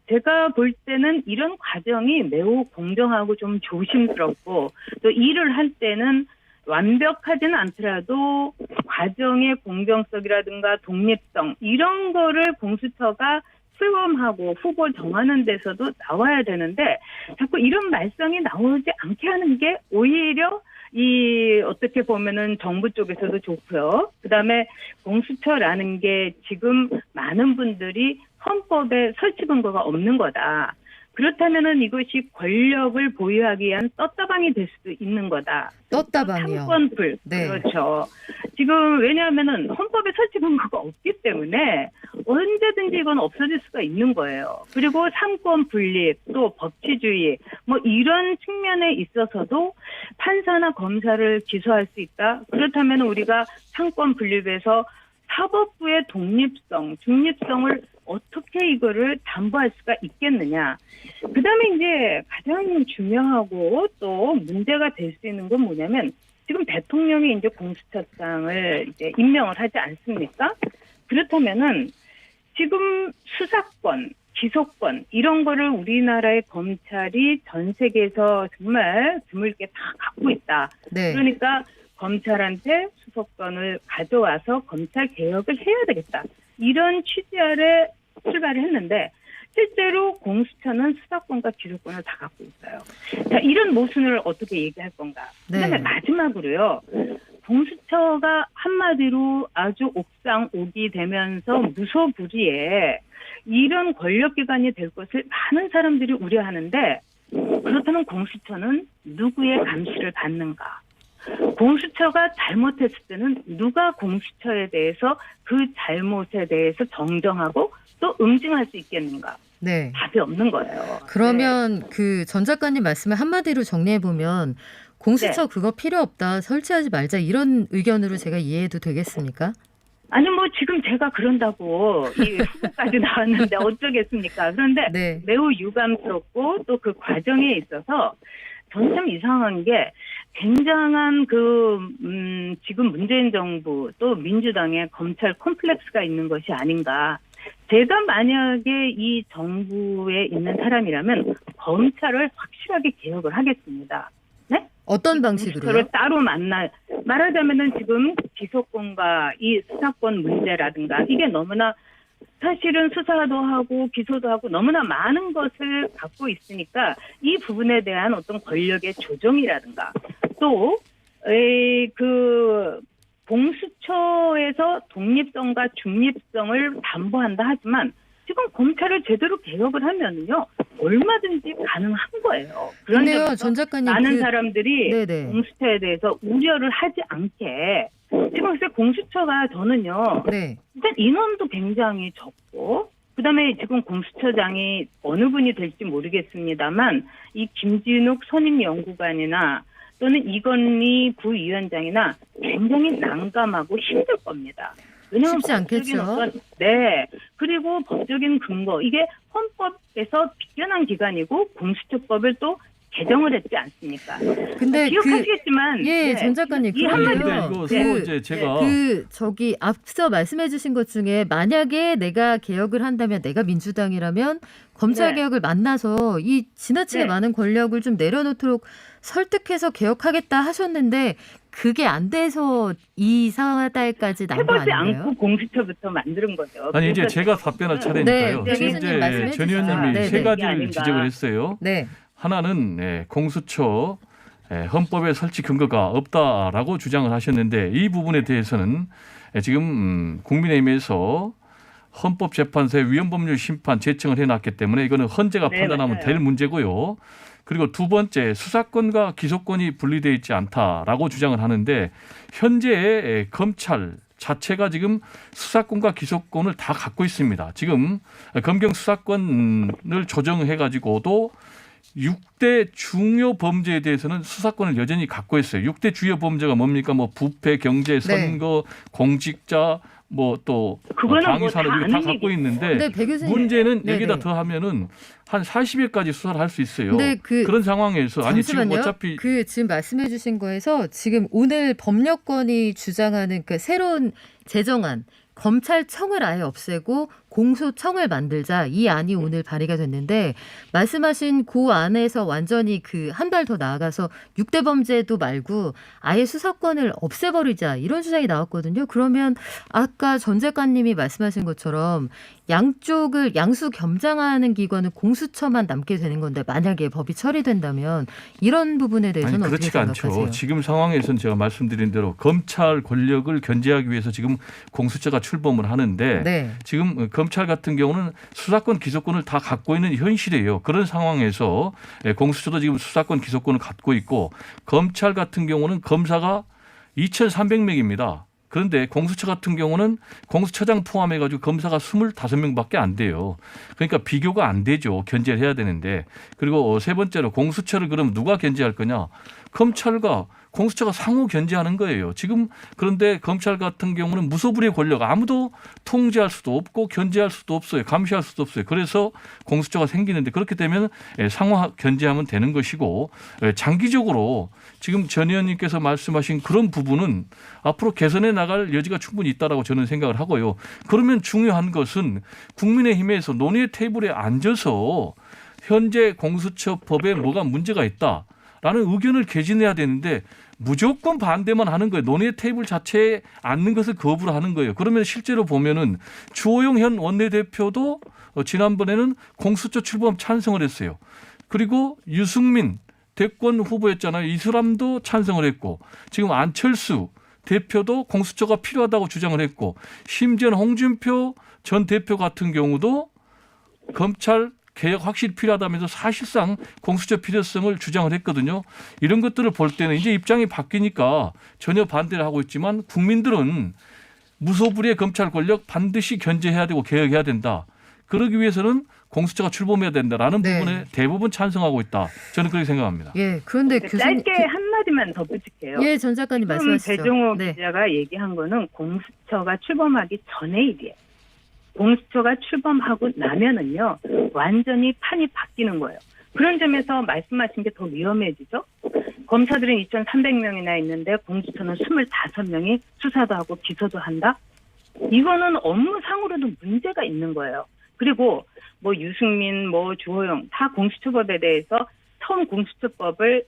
제가 볼 때는 이런 과정이 매우 공정하고 좀 조심스럽고 또 일을 할 때는 완벽하지는 않더라도 과정의 공정성이라든가 독립성 이런 거를 공수처가 출범하고 후보 정하는 데서도 나와야 되는데 자꾸 이런 말썽이 나오지 않게 하는 게 오히려 이 어떻게 보면은 정부 쪽에서도 좋고요. 그다음에 공수처라는 게 지금 많은 분들이 헌법에 설치 근거가 없는 거다. 그렇다면은 이것이 권력을 보유하기 위한 떴다방이 될 수도 있는 거다. 떴다방이요. 삼권불. 네. 그렇죠. 지금 왜냐하면은 헌법에 설치 근거가 없기 때문에 언제든지 이건 없어질 수가 있는 거예요. 그리고 삼권 분립, 또 법치주의, 뭐 이런 측면에 있어서도 판사나 검사를 기소할 수 있다. 그렇다면 우리가 삼권 분립에서 사법부의 독립성, 중립성을 어떻게 이거를 담보할 수가 있겠느냐. 그다음에 이제 가장 중요하고 또 문제가 될 수 있는 건 뭐냐면 지금 대통령이 이제 공수처장을 이제 임명을 하지 않습니까? 그렇다면은 지금 수사권, 기소권 이런 거를 우리나라의 검찰이 전 세계에서 정말 드물게 다 갖고 있다. 네. 그러니까 검찰한테 수사권을 가져와서 검찰 개혁을 해야 되겠다. 이런 취지 아래 출발을 했는데 실제로 공수처는 수사권과 기소권을 다 갖고 있어요. 자, 이런 모순을 어떻게 얘기할 건가. 네. 그다음에 마지막으로요. 공수처가 한마디로 아주 옥상 옥이 되면서 무소불위에 이런 권력기관이 될 것을 많은 사람들이 우려하는데 그렇다면 공수처는 누구의 감시를 받는가? 공수처가 잘못했을 때는 누가 공수처에 대해서 그 잘못에 대해서 정정하고 또 응징할 수 있겠는가? 네. 답이 없는 거예요. 그러면 그 전 작가님 말씀을 한마디로 정리해 보면 공수처 네. 그거 필요 없다, 설치하지 말자 이런 의견으로 제가 이해해도 되겠습니까? 아니 뭐 지금 제가 그런다고 이 후보까지 나왔는데 어쩌겠습니까? 그런데 네. 매우 유감스럽고 또 그 과정에 있어서 저는 참 이상한 게 굉장한 지금 문재인 정부 또 민주당의 검찰 콤플렉스가 있는 것이 아닌가. 제가 만약에 이 정부에 있는 사람이라면 검찰을 확실하게 개혁을 하겠습니다. 네? 어떤 방식으로요? 공수처를 따로 말하자면은 지금 기소권과 이 수사권 문제라든가 이게 너무나 사실은 수사도 하고 기소도 하고 너무나 많은 것을 갖고 있으니까 이 부분에 대한 어떤 권력의 조정이라든가 또 공수처에서 독립성과 중립성을 담보한다 하지만 지금 검찰을 제대로 개혁을 하면은요 얼마든지 가능한 거예요. 그런 근데요, 점에서 전 작가님 많은 사람들이 네네. 공수처에 대해서 우려를 하지 않게 지금 글쎄 공수처가 저는요 네. 일단 인원도 굉장히 적고 그다음에 지금 공수처장이 어느 분이 될지 모르겠습니다만 이 김진욱 선임연구관이나 또는 이건희 부위원장이나 굉장히 난감하고 힘들 겁니다. 왜냐하면 쉽지 않겠죠. 네. 그리고 법적인 근거 이게 헌법에서 비껴난 기관이고 공수처법을 또 개정을 했지 않습니까? 근데 기억하시겠지만 예, 전 작가님 이 한마디로 근데 이거 네. 서로 이제 제가 앞서 말씀해주신 것 중에 만약에 내가 개혁을 한다면 내가 민주당이라면 검찰 네. 개혁을 만나서 이 지나치게 네. 많은 권력을 좀 내려놓도록 설득해서 개혁하겠다 하셨는데 그게 안 돼서 이 사달까지 난 거 해보지 아닌가요? 않고 공수처부터 만든 거죠. 아니 이제 그래서 제가 답변할 차례니까요. 네, 지금 교수님 말씀해 이제 전 주시죠. 의원님이 네, 세 네. 가지를 아닌가. 지적을 했어요. 네. 하나는 공수처 헌법에 설치 근거가 없다라고 주장을 하셨는데 이 부분에 대해서는 지금 국민의힘에서 헌법재판소의 위헌법률 심판 제청을 해놨기 때문에 이거는 헌재가 네, 판단하면 맞아요. 될 문제고요. 그리고 두 번째 수사권과 기소권이 분리되어 있지 않다라고 주장을 하는데 현재의 검찰 자체가 지금 수사권과 기소권을 다 갖고 있습니다. 지금 검경 수사권을 조정해가지고도 6대 중요 범죄에 대해서는 수사권을 여전히 갖고 있어요. 6대 주요 범죄가 뭡니까? 뭐 부패, 경제, 선거, 공직자, 뭐 또 그거는 방위산업 뭐 이거 다 다 아는 갖고 있는데 네, 배 교수님. 문제는 네네. 여기다 더하면은 한 40일까지 수사를 할 수 있어요. 근데 그런 상황에서 아니 지금 잠시만요. 어차피 지금 말씀해주신 거에서 지금 오늘 법률권이 주장하는 그 새로운 제정안 검찰청을 아예 없애고 공소청을 만들자 이 안이 오늘 발의가 됐는데 말씀하신 그 안에서 완전히 그 한 발 더 나아가서 6대 범죄도 말고 아예 수사권을 없애버리자 이런 주장이 나왔거든요. 그러면 아까 전 작가님이 말씀하신 것처럼 양수 겸장하는 기관은 공수처만 남게 되는 건데 만약에 법이 처리된다면 이런 부분에 대해서는 아니 어떻게 그렇지가 생각하세요? 않죠. 지금 상황에서는 제가 말씀드린 대로 검찰 권력을 견제하기 위해서 지금 공수처가 출범을 하는데 네. 지금 검찰 같은 경우는 수사권, 기소권을 다 갖고 있는 현실이에요. 그런 상황에서 공수처도 지금 수사권, 기소권을 갖고 있고 검찰 같은 경우는 검사가 2,300명입니다. 그런데 공수처 같은 경우는 공수처장 포함해가지고 검사가 25명밖에 안 돼요. 그러니까 비교가 안 되죠. 견제를 해야 되는데. 그리고 세 번째로 공수처를 그럼 누가 견제할 거냐. 검찰과 공수처가 상호 견제하는 거예요. 지금 그런데 검찰 같은 경우는 무소불위의 권력 아무도 통제할 수도 없고 견제할 수도 없어요. 감시할 수도 없어요. 그래서 공수처가 생기는데 그렇게 되면 상호 견제하면 되는 것이고 장기적으로 지금 전 의원님께서 말씀하신 그런 부분은 앞으로 개선해 나갈 여지가 충분히 있다라고 저는 생각을 하고요. 그러면 중요한 것은 국민의힘에서 논의 테이블에 앉아서 현재 공수처법에 뭐가 문제가 있다라는 의견을 개진해야 되는데 무조건 반대만 하는 거예요. 논의 테이블 자체에 앉는 것을 거부를 하는 거예요. 그러면 실제로 보면은 주호영 현 원내대표도 지난번에는 공수처 출범 찬성을 했어요. 그리고 유승민 대권 후보였잖아요. 이 사람도 찬성을 했고 지금 안철수 대표도 공수처가 필요하다고 주장을 했고 심지어는 홍준표 전 대표 같은 경우도 검찰 개혁 확실히 필요하다면서 사실상 공수처 필요성을 주장을 했거든요. 이런 것들을 볼 때는 이제 입장이 바뀌니까 전혀 반대를 하고 있지만 국민들은 무소불위의 검찰 권력 반드시 견제해야 되고 개혁해야 된다. 그러기 위해서는 공수처가 출범해야 된다라는 네. 부분에 대부분 찬성하고 있다. 저는 그렇게 생각합니다. 예, 그런데 교수님, 짧게 한마디만 덧붙일게요. 예, 전 작가님 지금 말씀하시죠. 배종호 네. 기자가 얘기한 거는 공수처가 출범하기 전의 일이에요. 공수처가 출범하고 나면은요, 완전히 판이 바뀌는 거예요. 그런 점에서 말씀하신 게 더 위험해지죠. 검사들은 2,300명이나 있는데 공수처는 25명이 수사도 하고 기소도 한다? 이거는 업무상으로도 문제가 있는 거예요. 그리고 뭐 유승민, 뭐 주호영 다 공수처법에 대해서 처음 공수처법을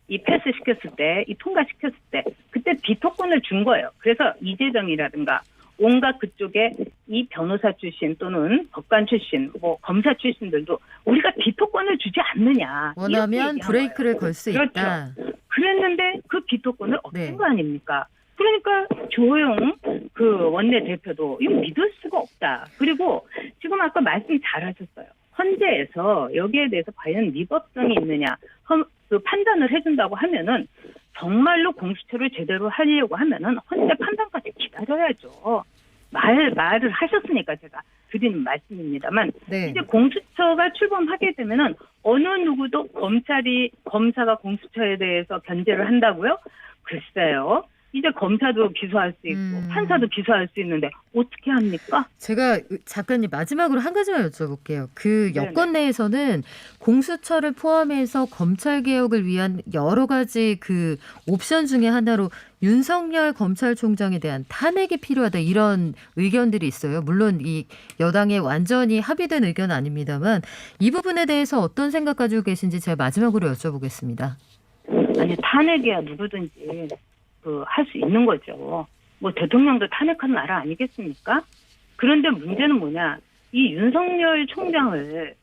이 패스시켰을 때, 이 통과시켰을 때 그때 비토권을 준 거예요. 그래서 이재정이라든가 온갖 그쪽에 이 변호사 출신 또는 법관 출신, 뭐 검사 출신들도 우리가 비토권을 주지 않느냐. 원하면 이렇게 얘기한 브레이크를 거예요. 걸 수 그렇죠. 있다. 그랬는데 그 비토권을 없앤 네. 거 아닙니까? 그러니까 조호영 그 원내대표도 이거 믿을 수가 없다. 그리고 지금 아까 말씀 잘하셨어요. 헌재에서 여기에 대해서 과연 위법성이 있느냐 그 판단을 해준다고 하면은 정말로 공수처를 제대로 하려고 하면은 헌재 판단까지 기다려야죠. 말을 하셨으니까 제가 드리는 말씀입니다만 네. 이제 공수처가 출범하게 되면은 어느 누구도 검사가 공수처에 대해서 견제를 한다고요? 글쎄요. 이제 검사도 기소할 수 있고 판사도 기소할 수 있는데 어떻게 합니까? 제가 작가님 마지막으로 한 가지만 여쭤볼게요. 그 네네. 여권 내에서는 공수처를 포함해서 검찰 개혁을 위한 여러 가지 그 옵션 중에 하나로 윤석열 검찰총장에 대한 탄핵이 필요하다 이런 의견들이 있어요. 물론 이 여당에 완전히 합의된 의견은 아닙니다만 이 부분에 대해서 어떤 생각 가지고 계신지 제가 마지막으로 여쭤보겠습니다. 아니 탄핵이야 누구든지 할 수 있는 거죠. 뭐 대통령도 탄핵한 나라 아니겠습니까? 그런데 문제는 뭐냐? 이 윤석열 총장을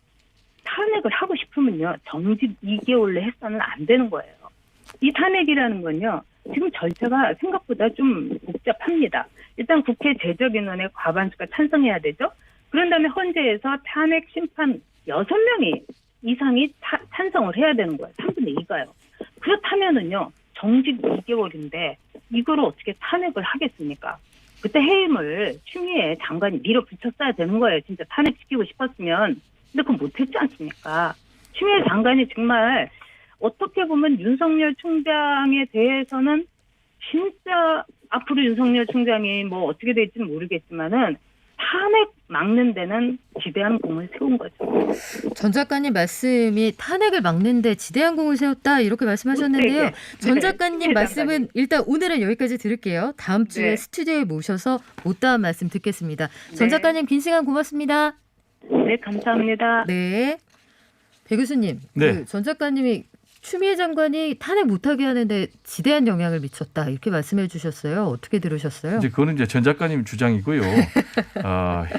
탄핵을 하고 싶으면요. 정직 2개월 내 해서는 안 되는 거예요. 이 탄핵이라는 건요. 지금 절차가 생각보다 좀 복잡합니다. 일단 국회 제적인원의 과반수가 찬성해야 되죠. 그런 다음에 헌재에서 탄핵 심판 6명이 이상이 찬성을 해야 되는 거예요. 3분의 2가요. 그렇다면은요. 정직 2개월인데 이거를 어떻게 탄핵을 하겠습니까? 그때 해임을 추미애 장관이 밀어붙였어야 되는 거예요. 진짜 탄핵시키고 싶었으면. 근데 그건 못했지 않습니까? 추미애 장관이 정말 어떻게 보면 윤석열 총장에 대해서는 진짜 앞으로 윤석열 총장이 뭐 어떻게 될지는 모르겠지만은 탄핵 막는 데는 지대한 공을 세운 거죠. 전 작가님 말씀이 탄핵을 막는데 지대한 공을 세웠다 이렇게 말씀하셨는데요. 네. 전 작가님 말씀은 일단 오늘은 여기까지 들을게요. 다음 주에 네. 스튜디오에 모셔서 못다한 말씀 듣겠습니다. 전 네. 작가님 긴 시간 고맙습니다. 네, 감사합니다. 네. 배 교수님, 네. 전 작가님이 추미애 장관이 탄핵 못하게 하는데 지대한 영향을 미쳤다 이렇게 말씀해 주셨어요. 어떻게 들으셨어요? 이제 그거는 이제 전 작가님 주장이고요.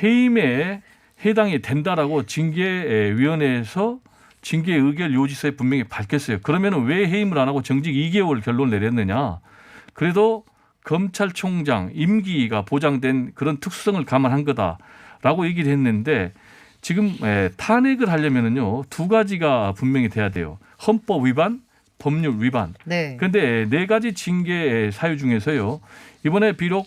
해임에 해당이 된다라고 징계위원회에서 징계 의결 요지서에 분명히 밝혔어요. 그러면 왜 해임을 안 하고 정직 2개월 결론을 내렸느냐? 그래도 검찰총장 임기가 보장된 그런 특수성을 감안한 거다라고 얘기를 했는데 지금 탄핵을 하려면은요 2가지가 분명히 돼야 돼요. 헌법 위반, 법률 위반. 네. 그런데 4가지 징계 사유 중에서요. 이번에 비록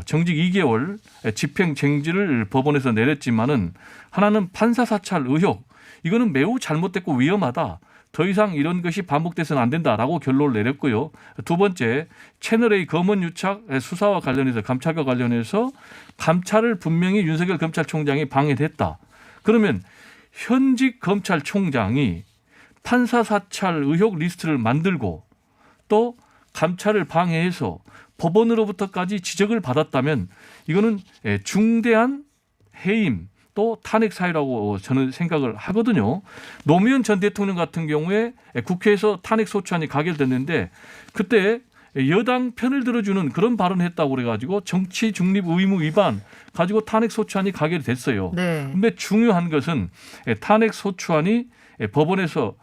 정직 2개월 집행정지를 법원에서 내렸지만은 하나는 판사 사찰 의혹. 이거는 매우 잘못됐고 위험하다. 더 이상 이런 것이 반복돼서는 안 된다라고 결론을 내렸고요. 2번째 채널A 검언 유착 수사와 관련해서 감찰과 관련해서 감찰을 분명히 윤석열 검찰총장이 방해했다. 그러면 현직 검찰총장이 판사 사찰 의혹 리스트를 만들고 또 감찰을 방해해서 법원으로부터까지 지적을 받았다면 이거는 중대한 해임 또 탄핵 사유라고 저는 생각을 하거든요. 노무현 전 대통령 같은 경우에 국회에서 탄핵 소추안이 가결됐는데 그때 여당 편을 들어주는 그런 발언을 했다고 그래가지고 정치 중립 의무 위반 가지고 탄핵 소추안이 가결이 됐어요. 네. 근데 중요한 것은 탄핵 소추안이 법원에서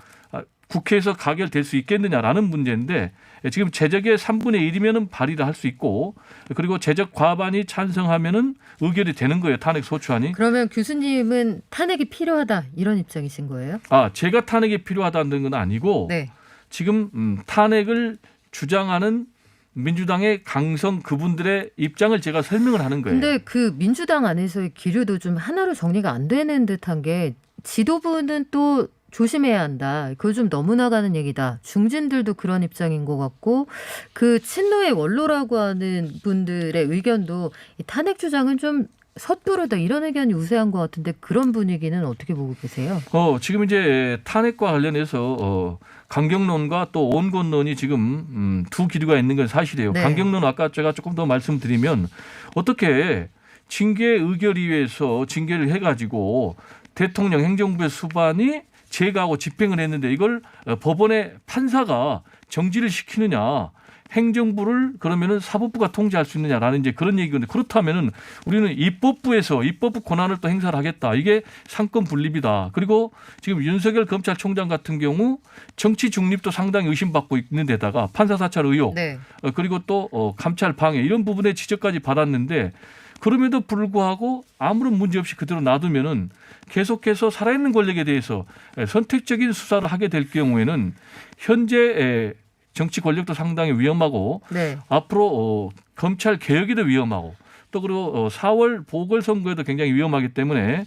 국회에서 가결될 수 있겠느냐라는 문제인데 지금 제적의 3분의 1이면은 발의를 할 수 있고 그리고 제적 과반이 찬성하면은 의결이 되는 거예요. 탄핵 소추안이. 그러면 교수님은 탄핵이 필요하다 이런 입장이신 거예요? 제가 탄핵이 필요하다는 건 아니고 네. 지금 탄핵을 주장하는 민주당의 강성 그분들의 입장을 제가 설명을 하는 거예요. 근데 그 민주당 안에서의 기류도 좀 하나로 정리가 안 되는 듯한 게 지도부는 또 조심해야 한다. 그거 좀 너무 나가는 얘기다. 중진들도 그런 입장인 것 같고 그 친노의 원로라고 하는 분들의 의견도 이 탄핵 주장은 좀 섣부르다 이런 의견이 우세한 것 같은데 그런 분위기는 어떻게 보고 계세요? 지금 이제 탄핵과 관련해서 강경론과 또 온건론이 지금 두 기류가 있는 건 사실이에요. 네. 강경론 아까 제가 조금 더 말씀드리면 어떻게 징계 의결위에서 징계를 해가지고 대통령 행정부의 수반이 제거하고 집행을 했는데 이걸 법원의 판사가 정지를 시키느냐 행정부를 그러면은 사법부가 통제할 수 있느냐라는 이제 그런 얘기인데 그렇다면은 우리는 입법부에서 입법부 권한을 또 행사를 하겠다. 이게 상권 분립이다. 그리고 지금 윤석열 검찰총장 같은 경우 정치 중립도 상당히 의심받고 있는 데다가 판사 사찰 의혹 네. 그리고 또 감찰 방해 이런 부분에 지적까지 받았는데 그럼에도 불구하고 아무런 문제 없이 그대로 놔두면은 계속해서 살아있는 권력에 대해서 선택적인 수사를 하게 될 경우에는 현재 정치 권력도 상당히 위험하고 네. 앞으로 검찰 개혁에도 위험하고 또 그리고 4월 보궐선거에도 굉장히 위험하기 때문에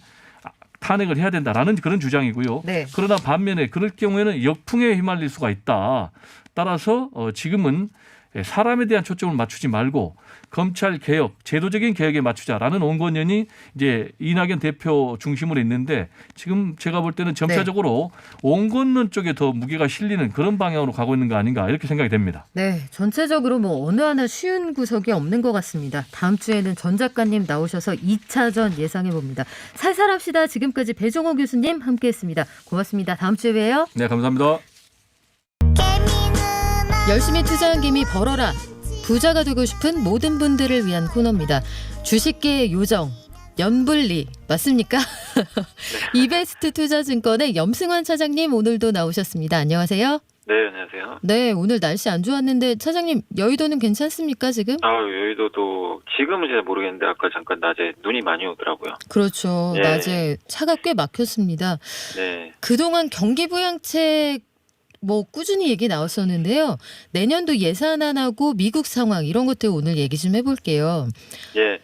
탄핵을 해야 된다라는 그런 주장이고요. 네. 그러나 반면에 그럴 경우에는 역풍에 휘말릴 수가 있다. 따라서 지금은 사람에 대한 초점을 맞추지 말고 검찰 개혁, 제도적인 개혁에 맞추자라는 온건연이 이제 이낙연 대표 중심으로 있는데 지금 제가 볼 때는 점차적으로 온건론 쪽에 더 무게가 실리는 그런 방향으로 가고 있는 거 아닌가 이렇게 생각이 됩니다. 네, 전체적으로 뭐 어느 하나 쉬운 구석이 없는 것 같습니다. 다음 주에는 전 작가님 나오셔서 2차전 예상해 봅니다. 살살합시다. 지금까지 배종호 교수님 함께했습니다. 고맙습니다. 다음 주에 봬요. 네, 감사합니다. 열심히 투자한 김이 벌어라. 부자가 되고 싶은 모든 분들을 위한 코너입니다. 주식계의 요정, 연불리 맞습니까? 이베스트 투자증권의 염승환 차장님 오늘도 나오셨습니다. 안녕하세요. 네, 안녕하세요. 네, 오늘 날씨 안 좋았는데 차장님 여의도는 괜찮습니까 지금? 여의도도 지금은 잘 모르겠는데 아까 잠깐 낮에 눈이 많이 오더라고요. 그렇죠. 네. 낮에 차가 꽤 막혔습니다. 네. 그동안 경기부양책 뭐 꾸준히 얘기 나왔었는데요. 내년도 예산안하고 미국 상황 이런 것들 오늘 얘기 좀 해볼게요. 예.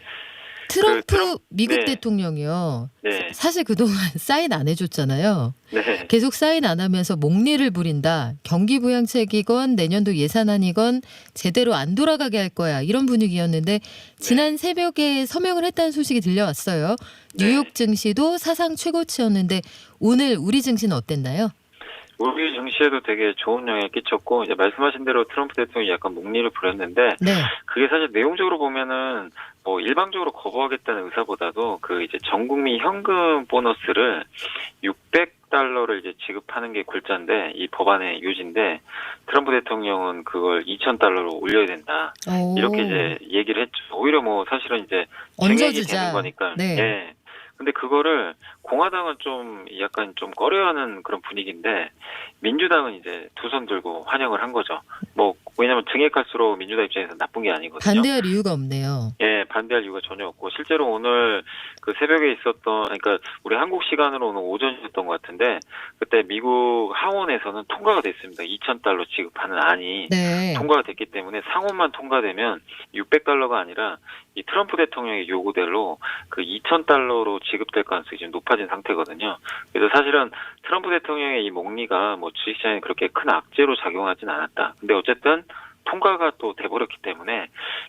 트럼프 미국 네. 대통령이요. 네. 사실 그동안 사인 안 해줬잖아요. 네. 계속 사인 안 하면서 목리를 부린다. 경기부양책이건 내년도 예산안이건 제대로 안 돌아가게 할 거야. 이런 분위기였는데 지난 새벽에 서명을 했다는 소식이 들려왔어요. 뉴욕 증시도 사상 최고치였는데 오늘 우리 증시는 어땠나요? 우리 증시에도 되게 좋은 영향을 끼쳤고 이제 말씀하신 대로 트럼프 대통령이 약간 목리를 부렸는데 네. 그게 사실 내용적으로 보면은 뭐 일방적으로 거부하겠다는 의사보다도 그 이제 전 국민 현금 보너스를 $600를 이제 지급하는 게 골자인데 이 법안의 요지인데 트럼프 대통령은 그걸 $2,000로 올려야 된다. 오. 이렇게 이제 얘기를 했죠. 오히려 뭐 사실은 이제 증액이 얹어주자. 되는 거니까. 네. 예. 근데 그거를 공화당은 좀 약간 좀 꺼려하는 그런 분위기인데 민주당은 이제 두 손 들고 환영을 한 거죠. 뭐 왜냐하면 증액할수록 민주당 입장에서 나쁜 게 아니거든요. 반대할 이유가 없네요. 예, 반대할 이유가 전혀 없고 실제로 오늘 그 새벽에 있었던 그러니까 우리 한국 시간으로 오늘 오전이었던 것 같은데 그때 미국 하원에서는 통과가 됐습니다. $2,000 지급하는 안이 네. 통과가 됐기 때문에 상원만 통과되면 $600가 아니라 이 트럼프 대통령의 요구대로 그 $2,000로 지급될 가능성이 지금 높아진 상태거든요. 그래서 사실은 트럼프 대통령의 이 목리가 뭐 주식시장에 그렇게 큰 악재로 작용하진 않았다. 근데 어쨌든 통과가 또 돼버렸기 때문에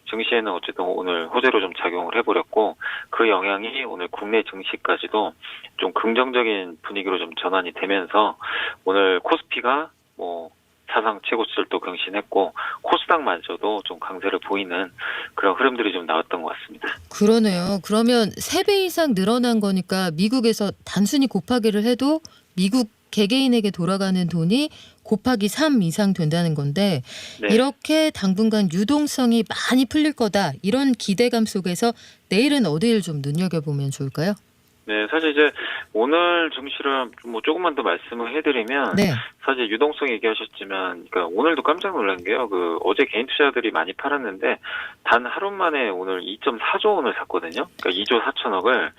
증시에는 어쨌든 오늘 호재로 좀 작용을 해버렸고 그 영향이 오늘 국내 증시까지도 좀 긍정적인 분위기로 좀 전환이 되면서 오늘 코스피가 뭐 사상 최고치를 또 경신했고 코스닥마저도 좀 강세를 보이는 그런 흐름들이 좀 나왔던 것 같습니다. 그러네요. 그러면 3배 이상 늘어난 거니까 미국에서 단순히 곱하기를 해도 미국 개개인에게 돌아가는 돈이 곱하기 3 이상 된다는 건데 네. 이렇게 당분간 유동성이 많이 풀릴 거다. 이런 기대감 속에서 내일은 어디를 좀 눈여겨보면 좋을까요? 네, 사실 이제 오늘 증시를 뭐 조금만 더 말씀을 해드리면 네. 사실 유동성 얘기하셨지만, 그러니까 오늘도 깜짝 놀란 게요. 어제 개인 투자들이 많이 팔았는데 단 하루 만에 오늘 2.4조 원을 샀거든요. 그러니까 2조 4천억을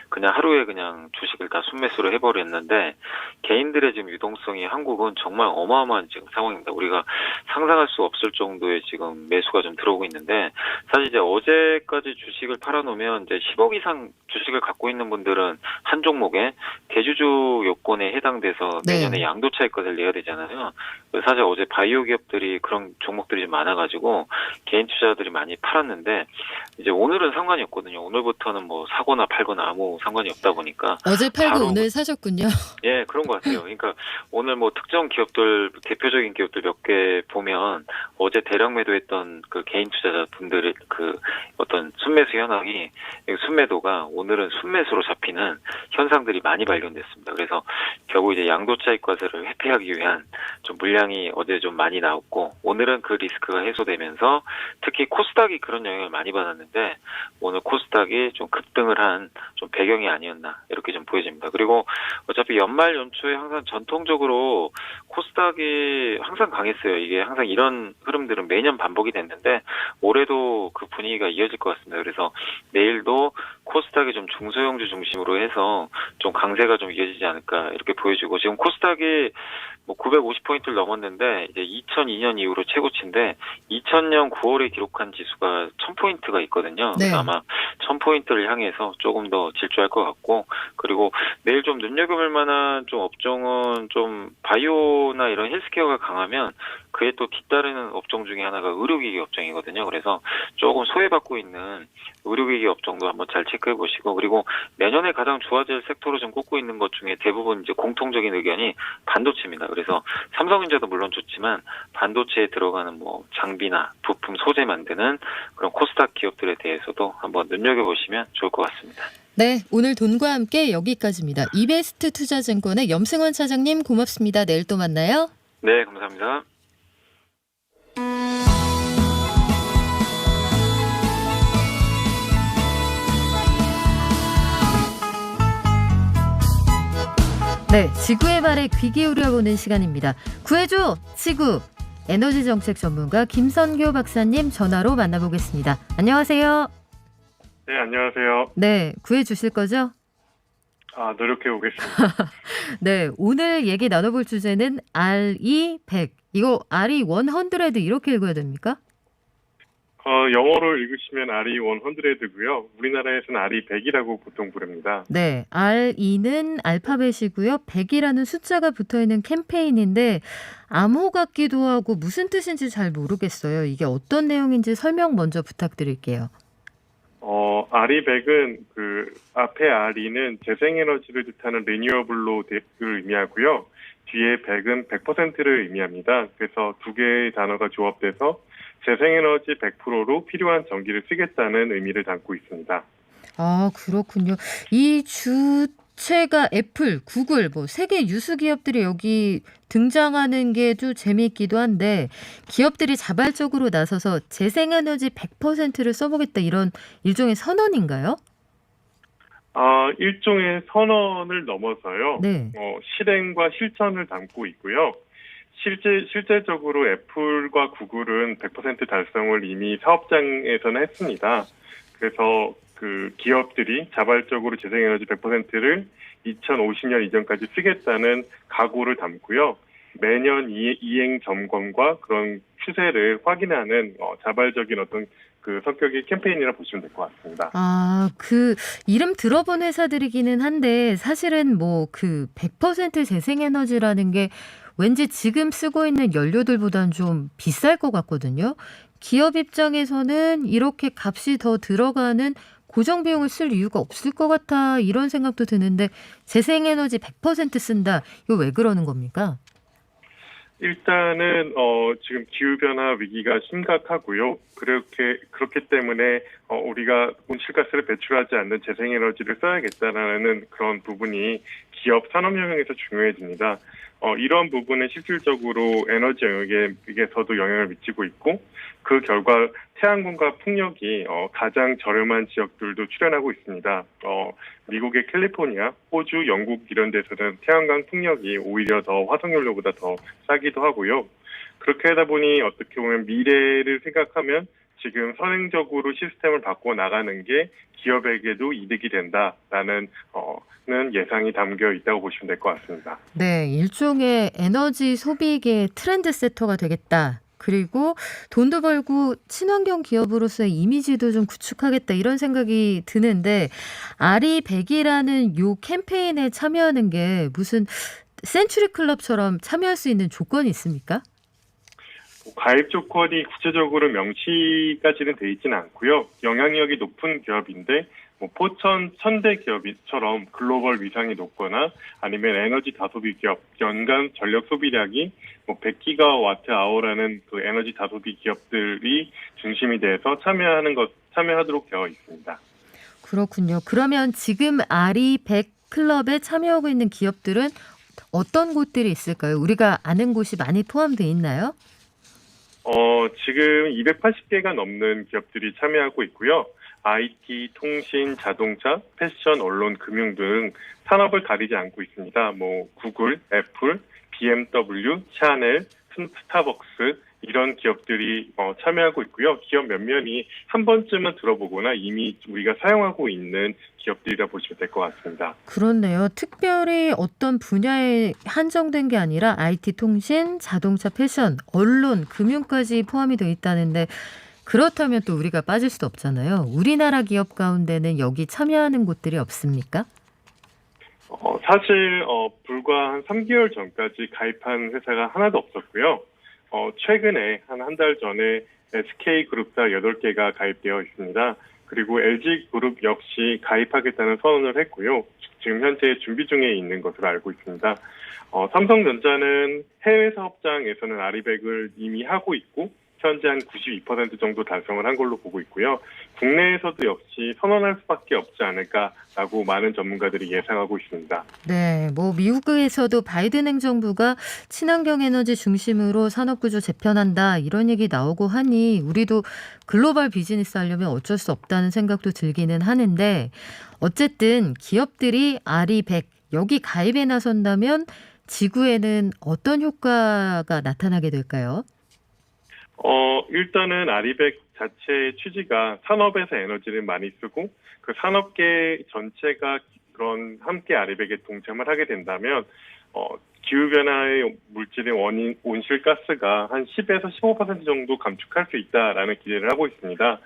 그냥 하루에 그냥 주식을 다 순매수를 해버렸는데 개인들의 지금 유동성이 한국은 정말 어마어마한 지금 상황입니다. 우리가 상상할 수 없을 정도의 지금 매수가 좀 들어오고 있는데 사실 이제 어제까지 주식을 팔아놓으면 이제 10억 이상 주식을 갖고 있는 분들은 한 종목에 대주주 요건에 해당돼서 내년에 네. 양도차익과세를 내야 되잖아요. 그래서 사실 어제 바이오 기업들이 그런 종목들이 좀 많아가지고 개인 투자들이 많이 팔았는데 이제 오늘은 상관이 없거든요. 오늘부터는 뭐 사거나 팔거나 아무 상관이 없다 보니까 어제 팔고 바로 오늘 사셨군요. 예, 그런 것 같아요. 그러니까 오늘 뭐 특정 기업들, 대표적인 기업들 몇 개 보면 어제 대량 매도했던 그 개인 투자자 분들의 그 어떤 순매수 현황이 순매도가 오늘은 순매수로 잡히는 현상들이 많이 발견됐습니다. 그래서 결국 이제 양도차익과세를 회피하기 위한 좀 물량이 어제 좀 많이 나왔고 오늘은 그 리스크가 해소되면서 특히 코스닥이 그런 영향을 많이 받았는데 오늘 코스닥이 좀 급등을 한 좀 배경이 아니었나 이렇게 좀 보여집니다. 그리고 어차피 연말 연초에 항상 전통적으로 코스닥이 항상 강했어요. 이게 항상 이런 흐름들은 매년 반복이 됐는데 올해도 그 분위기가 이어질 것 같습니다. 그래서 내일도 코스닥이 좀 중소형주 중심으로 해서 좀 강세가 좀 이어지지 않을까 이렇게 보여지고 지금 코스닥이 뭐 950포인트를 넘었는데 이제 2002년 이후로 최고치인데 2000년 9월에 기록한 지수가 1000포인트가 있거든요. 네. 그래서 아마 1000포인트를 향해서 조금 더 질주할 것 같고 그리고 내일 좀 눈여겨볼 만한 좀 업종은 좀 바이오나 이런 헬스케어가 강하면 그에 또 뒤따르는 업종 중에 하나가 의료기기 업종이거든요. 그래서 조금 소외받고 있는 의료기기 업종도 한번 잘 체크해 보시고 그리고 내년에 가장 좋아질 섹터로 좀 꼽고 있는 것 중에 대부분 이제 공통적인 의견이 반도체입니다. 그래서 삼성전자도 물론 좋지만 반도체에 들어가는 뭐 장비나 부품 소재 만드는 그런 코스닥 기업들에 대해서도 한번 눈여겨보시면 좋을 것 같습니다. 네, 오늘 돈과 함께 여기까지입니다. 이베스트 투자증권의 염승원 차장님 고맙습니다. 내일 또 만나요. 네, 감사합니다. 네, 지구의 말에 귀 기울여보는 시간입니다. 구해줘 지구 에너지 정책 전문가 김선교 박사님 전화로 만나보겠습니다. 안녕하세요. 네, 안녕하세요. 네, 구해주실 거죠? 노력해 보겠습니다. 네, 오늘 얘기 나눠볼 주제는 RE100. 이거 RE100 이렇게 읽어야 됩니까? 영어로 읽으시면 RE100고요. 우리나라에서는 RE100이라고 보통 부릅니다. 네, RE는 알파벳이고요. 100이라는 숫자가 붙어있는 캠페인인데 암호 같기도 하고 무슨 뜻인지 잘 모르겠어요. 이게 어떤 내용인지 설명 먼저 부탁드릴게요. RE100은 그 앞에 RE는 재생에너지를 뜻하는 리뉴어블로 의미하고요. 뒤에 100은 100%를 의미합니다. 그래서 두 개의 단어가 조합돼서 재생에너지 100%로 필요한 전기를 쓰겠다는 의미를 담고 있습니다. 아, 그렇군요. 이 주체가 애플, 구글, 뭐 세계 유수 기업들이 여기 등장하는 게 좀 재미있기도 한데 기업들이 자발적으로 나서서 재생에너지 100%를 써보겠다 이런 일종의 선언인가요? 일종의 선언을 넘어서요. 네. 실행과 실천을 담고 있고요. 실제적으로 애플과 구글은 100% 달성을 이미 사업장에서는 했습니다. 그래서 그 기업들이 자발적으로 재생에너지 100%를 2050년 이전까지 쓰겠다는 각오를 담고요. 매년 이행 점검과 그런 추세를 확인하는 자발적인 어떤 그 성격의 캠페인이라 보시면 될 것 같습니다. 그 이름 들어본 회사들이기는 한데 사실은 뭐 그 100% 재생에너지라는 게 왠지 지금 쓰고 있는 연료들보다는 좀 비쌀 것 같거든요. 기업 입장에서는 이렇게 값이 더 들어가는 고정 비용을 쓸 이유가 없을 것 같아 이런 생각도 드는데 재생에너지 100% 쓴다. 이거 왜 그러는 겁니까? 일단은 지금 기후변화 위기가 심각하고요. 그렇기 때문에 우리가 온실가스를 배출하지 않는 재생에너지를 써야겠다라는 그런 부분이 기업 산업혁명에서 중요해집니다. 이런 부분은 실질적으로 에너지 영역에서도 영향을 미치고 있고 그 결과 태양광과 풍력이 가장 저렴한 지역들도 출현하고 있습니다. 미국의 캘리포니아, 호주, 영국 이런 데서는 태양광 풍력이 오히려 더 화석연료보다 더 싸기도 하고요. 그렇게 하다 보니 어떻게 보면 미래를 생각하면 지금 선행적으로 시스템을 바꿔 나가는 게 기업에게도 이득이 된다라는 예상이 담겨 있다고 보시면 될 것 같습니다. 네, 일종의 에너지 소비계 트렌드 세터가 되겠다. 그리고 돈도 벌고 친환경 기업으로서의 이미지도 좀 구축하겠다 이런 생각이 드는데 아리100이라는 요 캠페인에 참여하는 게 무슨 센츄리 클럽처럼 참여할 수 있는 조건이 있습니까? 가입 조건이 구체적으로 명시까지는 돼 있지는 않고요. 영향력이 높은 기업인데 포천 천대 기업처럼 글로벌 위상이 높거나 아니면 에너지 다소비 기업, 연간 전력 소비량이 100기가와트/아워라는 그 에너지 다소비 기업들이 중심이 돼서 참여하도록 되어 있습니다. 그렇군요. 그러면 지금 아리100 클럽에 참여하고 있는 기업들은 어떤 곳들이 있을까요? 우리가 아는 곳이 많이 포함되어 있나요? 지금 280개가 넘는 기업들이 참여하고 있고요. IT, 통신, 자동차, 패션, 언론, 금융 등 산업을 가리지 않고 있습니다. 구글, 애플, BMW, 샤넬, 스타벅스 이런 기업들이 참여하고 있고요. 기업 몇몇이 한 번쯤은 들어보거나 이미 우리가 사용하고 있는 기업들이라 보시면 될 것 같습니다. 그렇네요. 특별히 어떤 분야에 한정된 게 아니라 IT, 통신, 자동차, 패션, 언론, 금융까지 포함이 되어 있다는데 그렇다면 또 우리가 빠질 수도 없잖아요. 우리나라 기업 가운데는 여기 참여하는 곳들이 없습니까? 사실 불과 한 3개월 전까지 가입한 회사가 하나도 없었고요. 최근에 한 달 전에 SK그룹사 8개가 가입되어 있습니다. 그리고 LG그룹 역시 가입하겠다는 선언을 했고요. 지금 현재 준비 중에 있는 것으로 알고 있습니다. 삼성전자는 해외 사업장에서는 아리100을 이미 하고 있고 현재 한 92% 정도 달성을 한 걸로 보고 있고요. 국내에서도 역시 선언할 수밖에 없지 않을까라고 많은 전문가들이 예상하고 있습니다. 네, 미국에서도 바이든 행정부가 친환경 에너지 중심으로 산업구조 재편한다 이런 얘기 나오고 하니 우리도 글로벌 비즈니스 하려면 어쩔 수 없다는 생각도 들기는 하는데 어쨌든 기업들이 아리100 여기 가입에 나선다면 지구에는 어떤 효과가 나타나게 될까요? 일단은 아리100 자체의 취지가 산업에서 에너지를 많이 쓰고 그 산업계 전체가 그런 함께 아리100에 동참을 하게 된다면 기후변화의 물질의 원인 온실가스가 한 10에서 15% 정도 감축할 수 있다라는 기대를 하고 있습니다.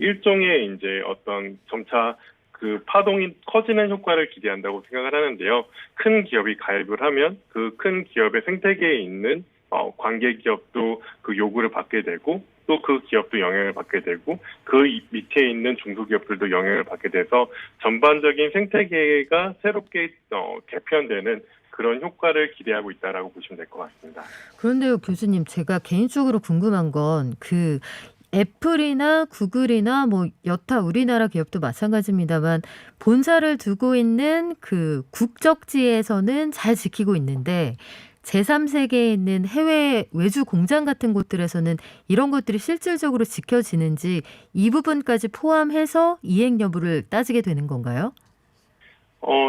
일종의 이제 어떤 점차 그 파동이 커지는 효과를 기대한다고 생각을 하는데요. 큰 기업이 가입을 하면 그 큰 기업의 생태계에 있는 관계 기업도 그 요구를 받게 되고 또 그 기업도 영향을 받게 되고 그 밑에 있는 중소기업들도 영향을 받게 돼서 전반적인 생태계가 새롭게 개편되는 그런 효과를 기대하고 있다라고 보시면 될 것 같습니다. 그런데요, 교수님, 제가 개인적으로 궁금한 건 그 애플이나 구글이나 여타 우리나라 기업도 마찬가지입니다만 본사를 두고 있는 그 국적지에서는 잘 지키고 있는데 제3세계에 있는 해외 외주 공장 같은 곳들에서는 이런 것들이 실질적으로 지켜지는지 이 부분까지 포함해서 이행 여부를 따지게 되는 건가요?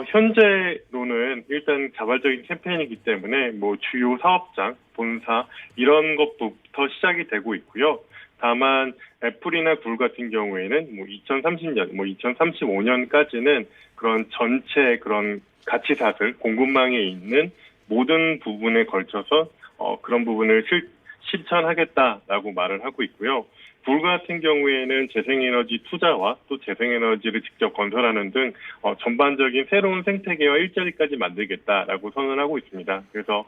현재로는 일단 자발적인 캠페인이기 때문에 주요 사업장, 본사 이런 것부터 시작이 되고 있고요. 다만 애플이나 구글 같은 경우에는 2030년, 2035년까지는 그런 전체 그런 가치사슬, 공급망에 있는 모든 부분에 걸쳐서 그런 부분을 실천하겠다라고 말을 하고 있고요. 구글 같은 경우에는 재생에너지 투자와 또 재생에너지를 직접 건설하는 등 전반적인 새로운 생태계와 일자리까지 만들겠다라고 선언하고 있습니다. 그래서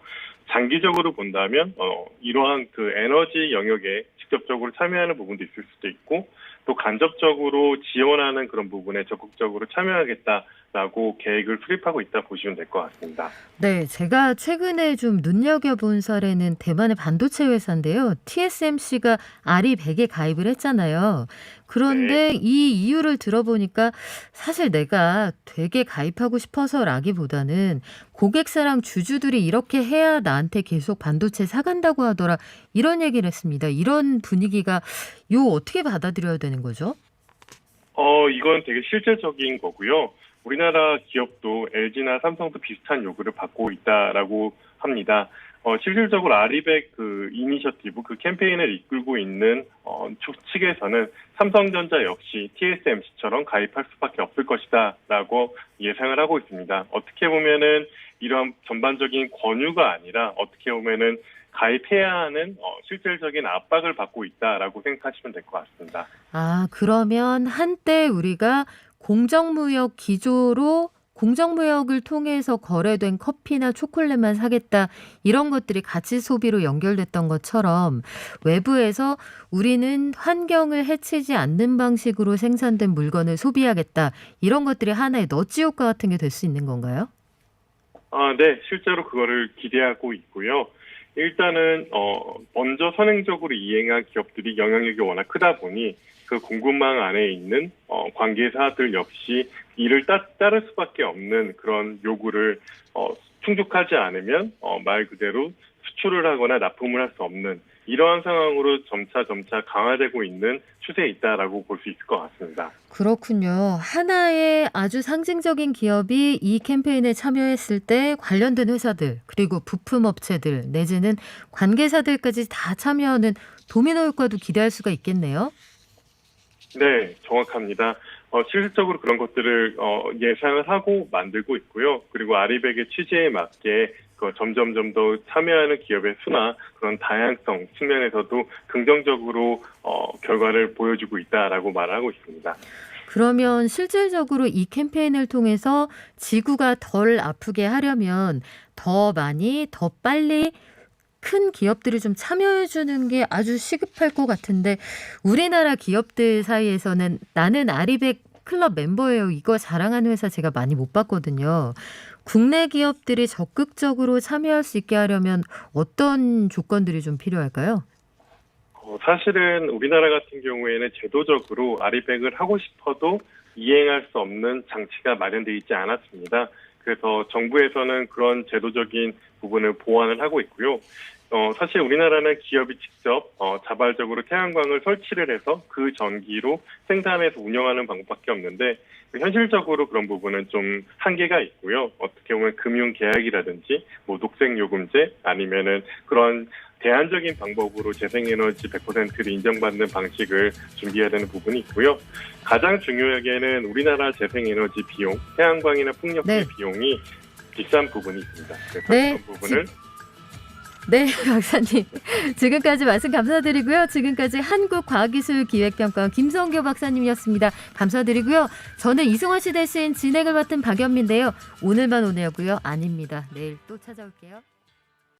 장기적으로 본다면 이러한 그 에너지 영역에 직접적으로 참여하는 부분도 있을 수도 있고 또 간접적으로 지원하는 그런 부분에 적극적으로 참여하겠다. 라고 계획을 수립하고 있다 보시면 될 것 같습니다. 네, 제가 최근에 좀 눈여겨본 사례는 대만의 반도체 회사인데요. TSMC가 아리100에 가입을 했잖아요. 그런데 이 이유를 들어보니까 사실 내가 되게 가입하고 싶어서라기보다는 고객사랑 주주들이 이렇게 해야 나한테 계속 반도체 사간다고 하더라. 이런 얘기를 했습니다. 이런 분위기가 어떻게 받아들여야 되는 거죠? 이건 되게 실질적인 거고요. 우리나라 기업도 LG나 삼성도 비슷한 요구를 받고 있다라고 합니다. 실질적으로 아리백 그 이니셔티브, 그 캠페인을 이끌고 있는 측에서는 삼성전자 역시 TSMC처럼 가입할 수밖에 없을 것이다라고 예상을 하고 있습니다. 어떻게 보면은 이런 전반적인 권유가 아니라 어떻게 보면은 가입해야 하는 실질적인 압박을 받고 있다라고 생각하시면 될 것 같습니다. 아, 그러면 한때 우리가 공정무역 기조로 공정무역을 통해서 거래된 커피나 초콜릿만 사겠다 이런 것들이 가치 소비로 연결됐던 것처럼 외부에서 우리는 환경을 해치지 않는 방식으로 생산된 물건을 소비하겠다 이런 것들이 하나의 너치 효과 같은 게 될 수 있는 건가요? 네, 실제로 그거를 기대하고 있고요. 일단은 먼저 선행적으로 이행한 기업들이 영향력이 워낙 크다 보니 그 공급망 안에 있는 관계사들 역시 이를 따를 수밖에 없는 그런 요구를 충족하지 않으면 말 그대로 수출을 하거나 납품을 할 수 없는 이러한 상황으로 점차 강화되고 있는 추세에 있다라고 볼 수 있을 것 같습니다. 그렇군요. 하나의 아주 상징적인 기업이 이 캠페인에 참여했을 때 관련된 회사들 그리고 부품업체들 내지는 관계사들까지 다 참여하는 도미노 효과도 기대할 수가 있겠네요. 네, 정확합니다. 실질적으로 그런 것들을 예상을 하고 만들고 있고요. 그리고 아리백의 취지에 맞게 점점 더 참여하는 기업의 수나 그런 다양성 측면에서도 긍정적으로 결과를 보여주고 있다라고 말하고 있습니다. 그러면 실질적으로 이 캠페인을 통해서 지구가 덜 아프게 하려면 더 많이, 더 빨리 큰 기업들이 좀 참여해주는 게 아주 시급할 것 같은데 우리나라 기업들 사이에서는 나는 아리백 클럽 멤버예요. 이거 자랑하는 회사 제가 많이 못 봤거든요. 국내 기업들이 적극적으로 참여할 수 있게 하려면 어떤 조건들이 좀 필요할까요? 사실은 우리나라 같은 경우에는 제도적으로 아리백을 하고 싶어도 이행할 수 없는 장치가 마련되어 있지 않았습니다. 그래서 정부에서는 그런 제도적인 부분을 보완을 하고 있고요. 사실 우리나라는 기업이 직접 자발적으로 태양광을 설치를 해서 그 전기로 생산해서 운영하는 방법밖에 없는데 현실적으로 그런 부분은 좀 한계가 있고요. 어떻게 보면 금융계약이라든지 녹색요금제 아니면은 그런 대안적인 방법으로 재생에너지 100%를 인정받는 방식을 준비해야 되는 부분이 있고요. 가장 중요하게는 우리나라 재생에너지 비용, 태양광이나 풍력의 비용이 비싼 부분이 있습니다. 그래서 그런 부분을 네, 박사님. 지금까지 말씀 감사드리고요. 지금까지 한국과학기술기획평가원 김성교 박사님이었습니다. 감사드리고요. 저는 이승원 씨 대신 진행을 맡은 박연미인데요. 오늘만 오늘고요. 아닙니다. 내일 또 찾아올게요.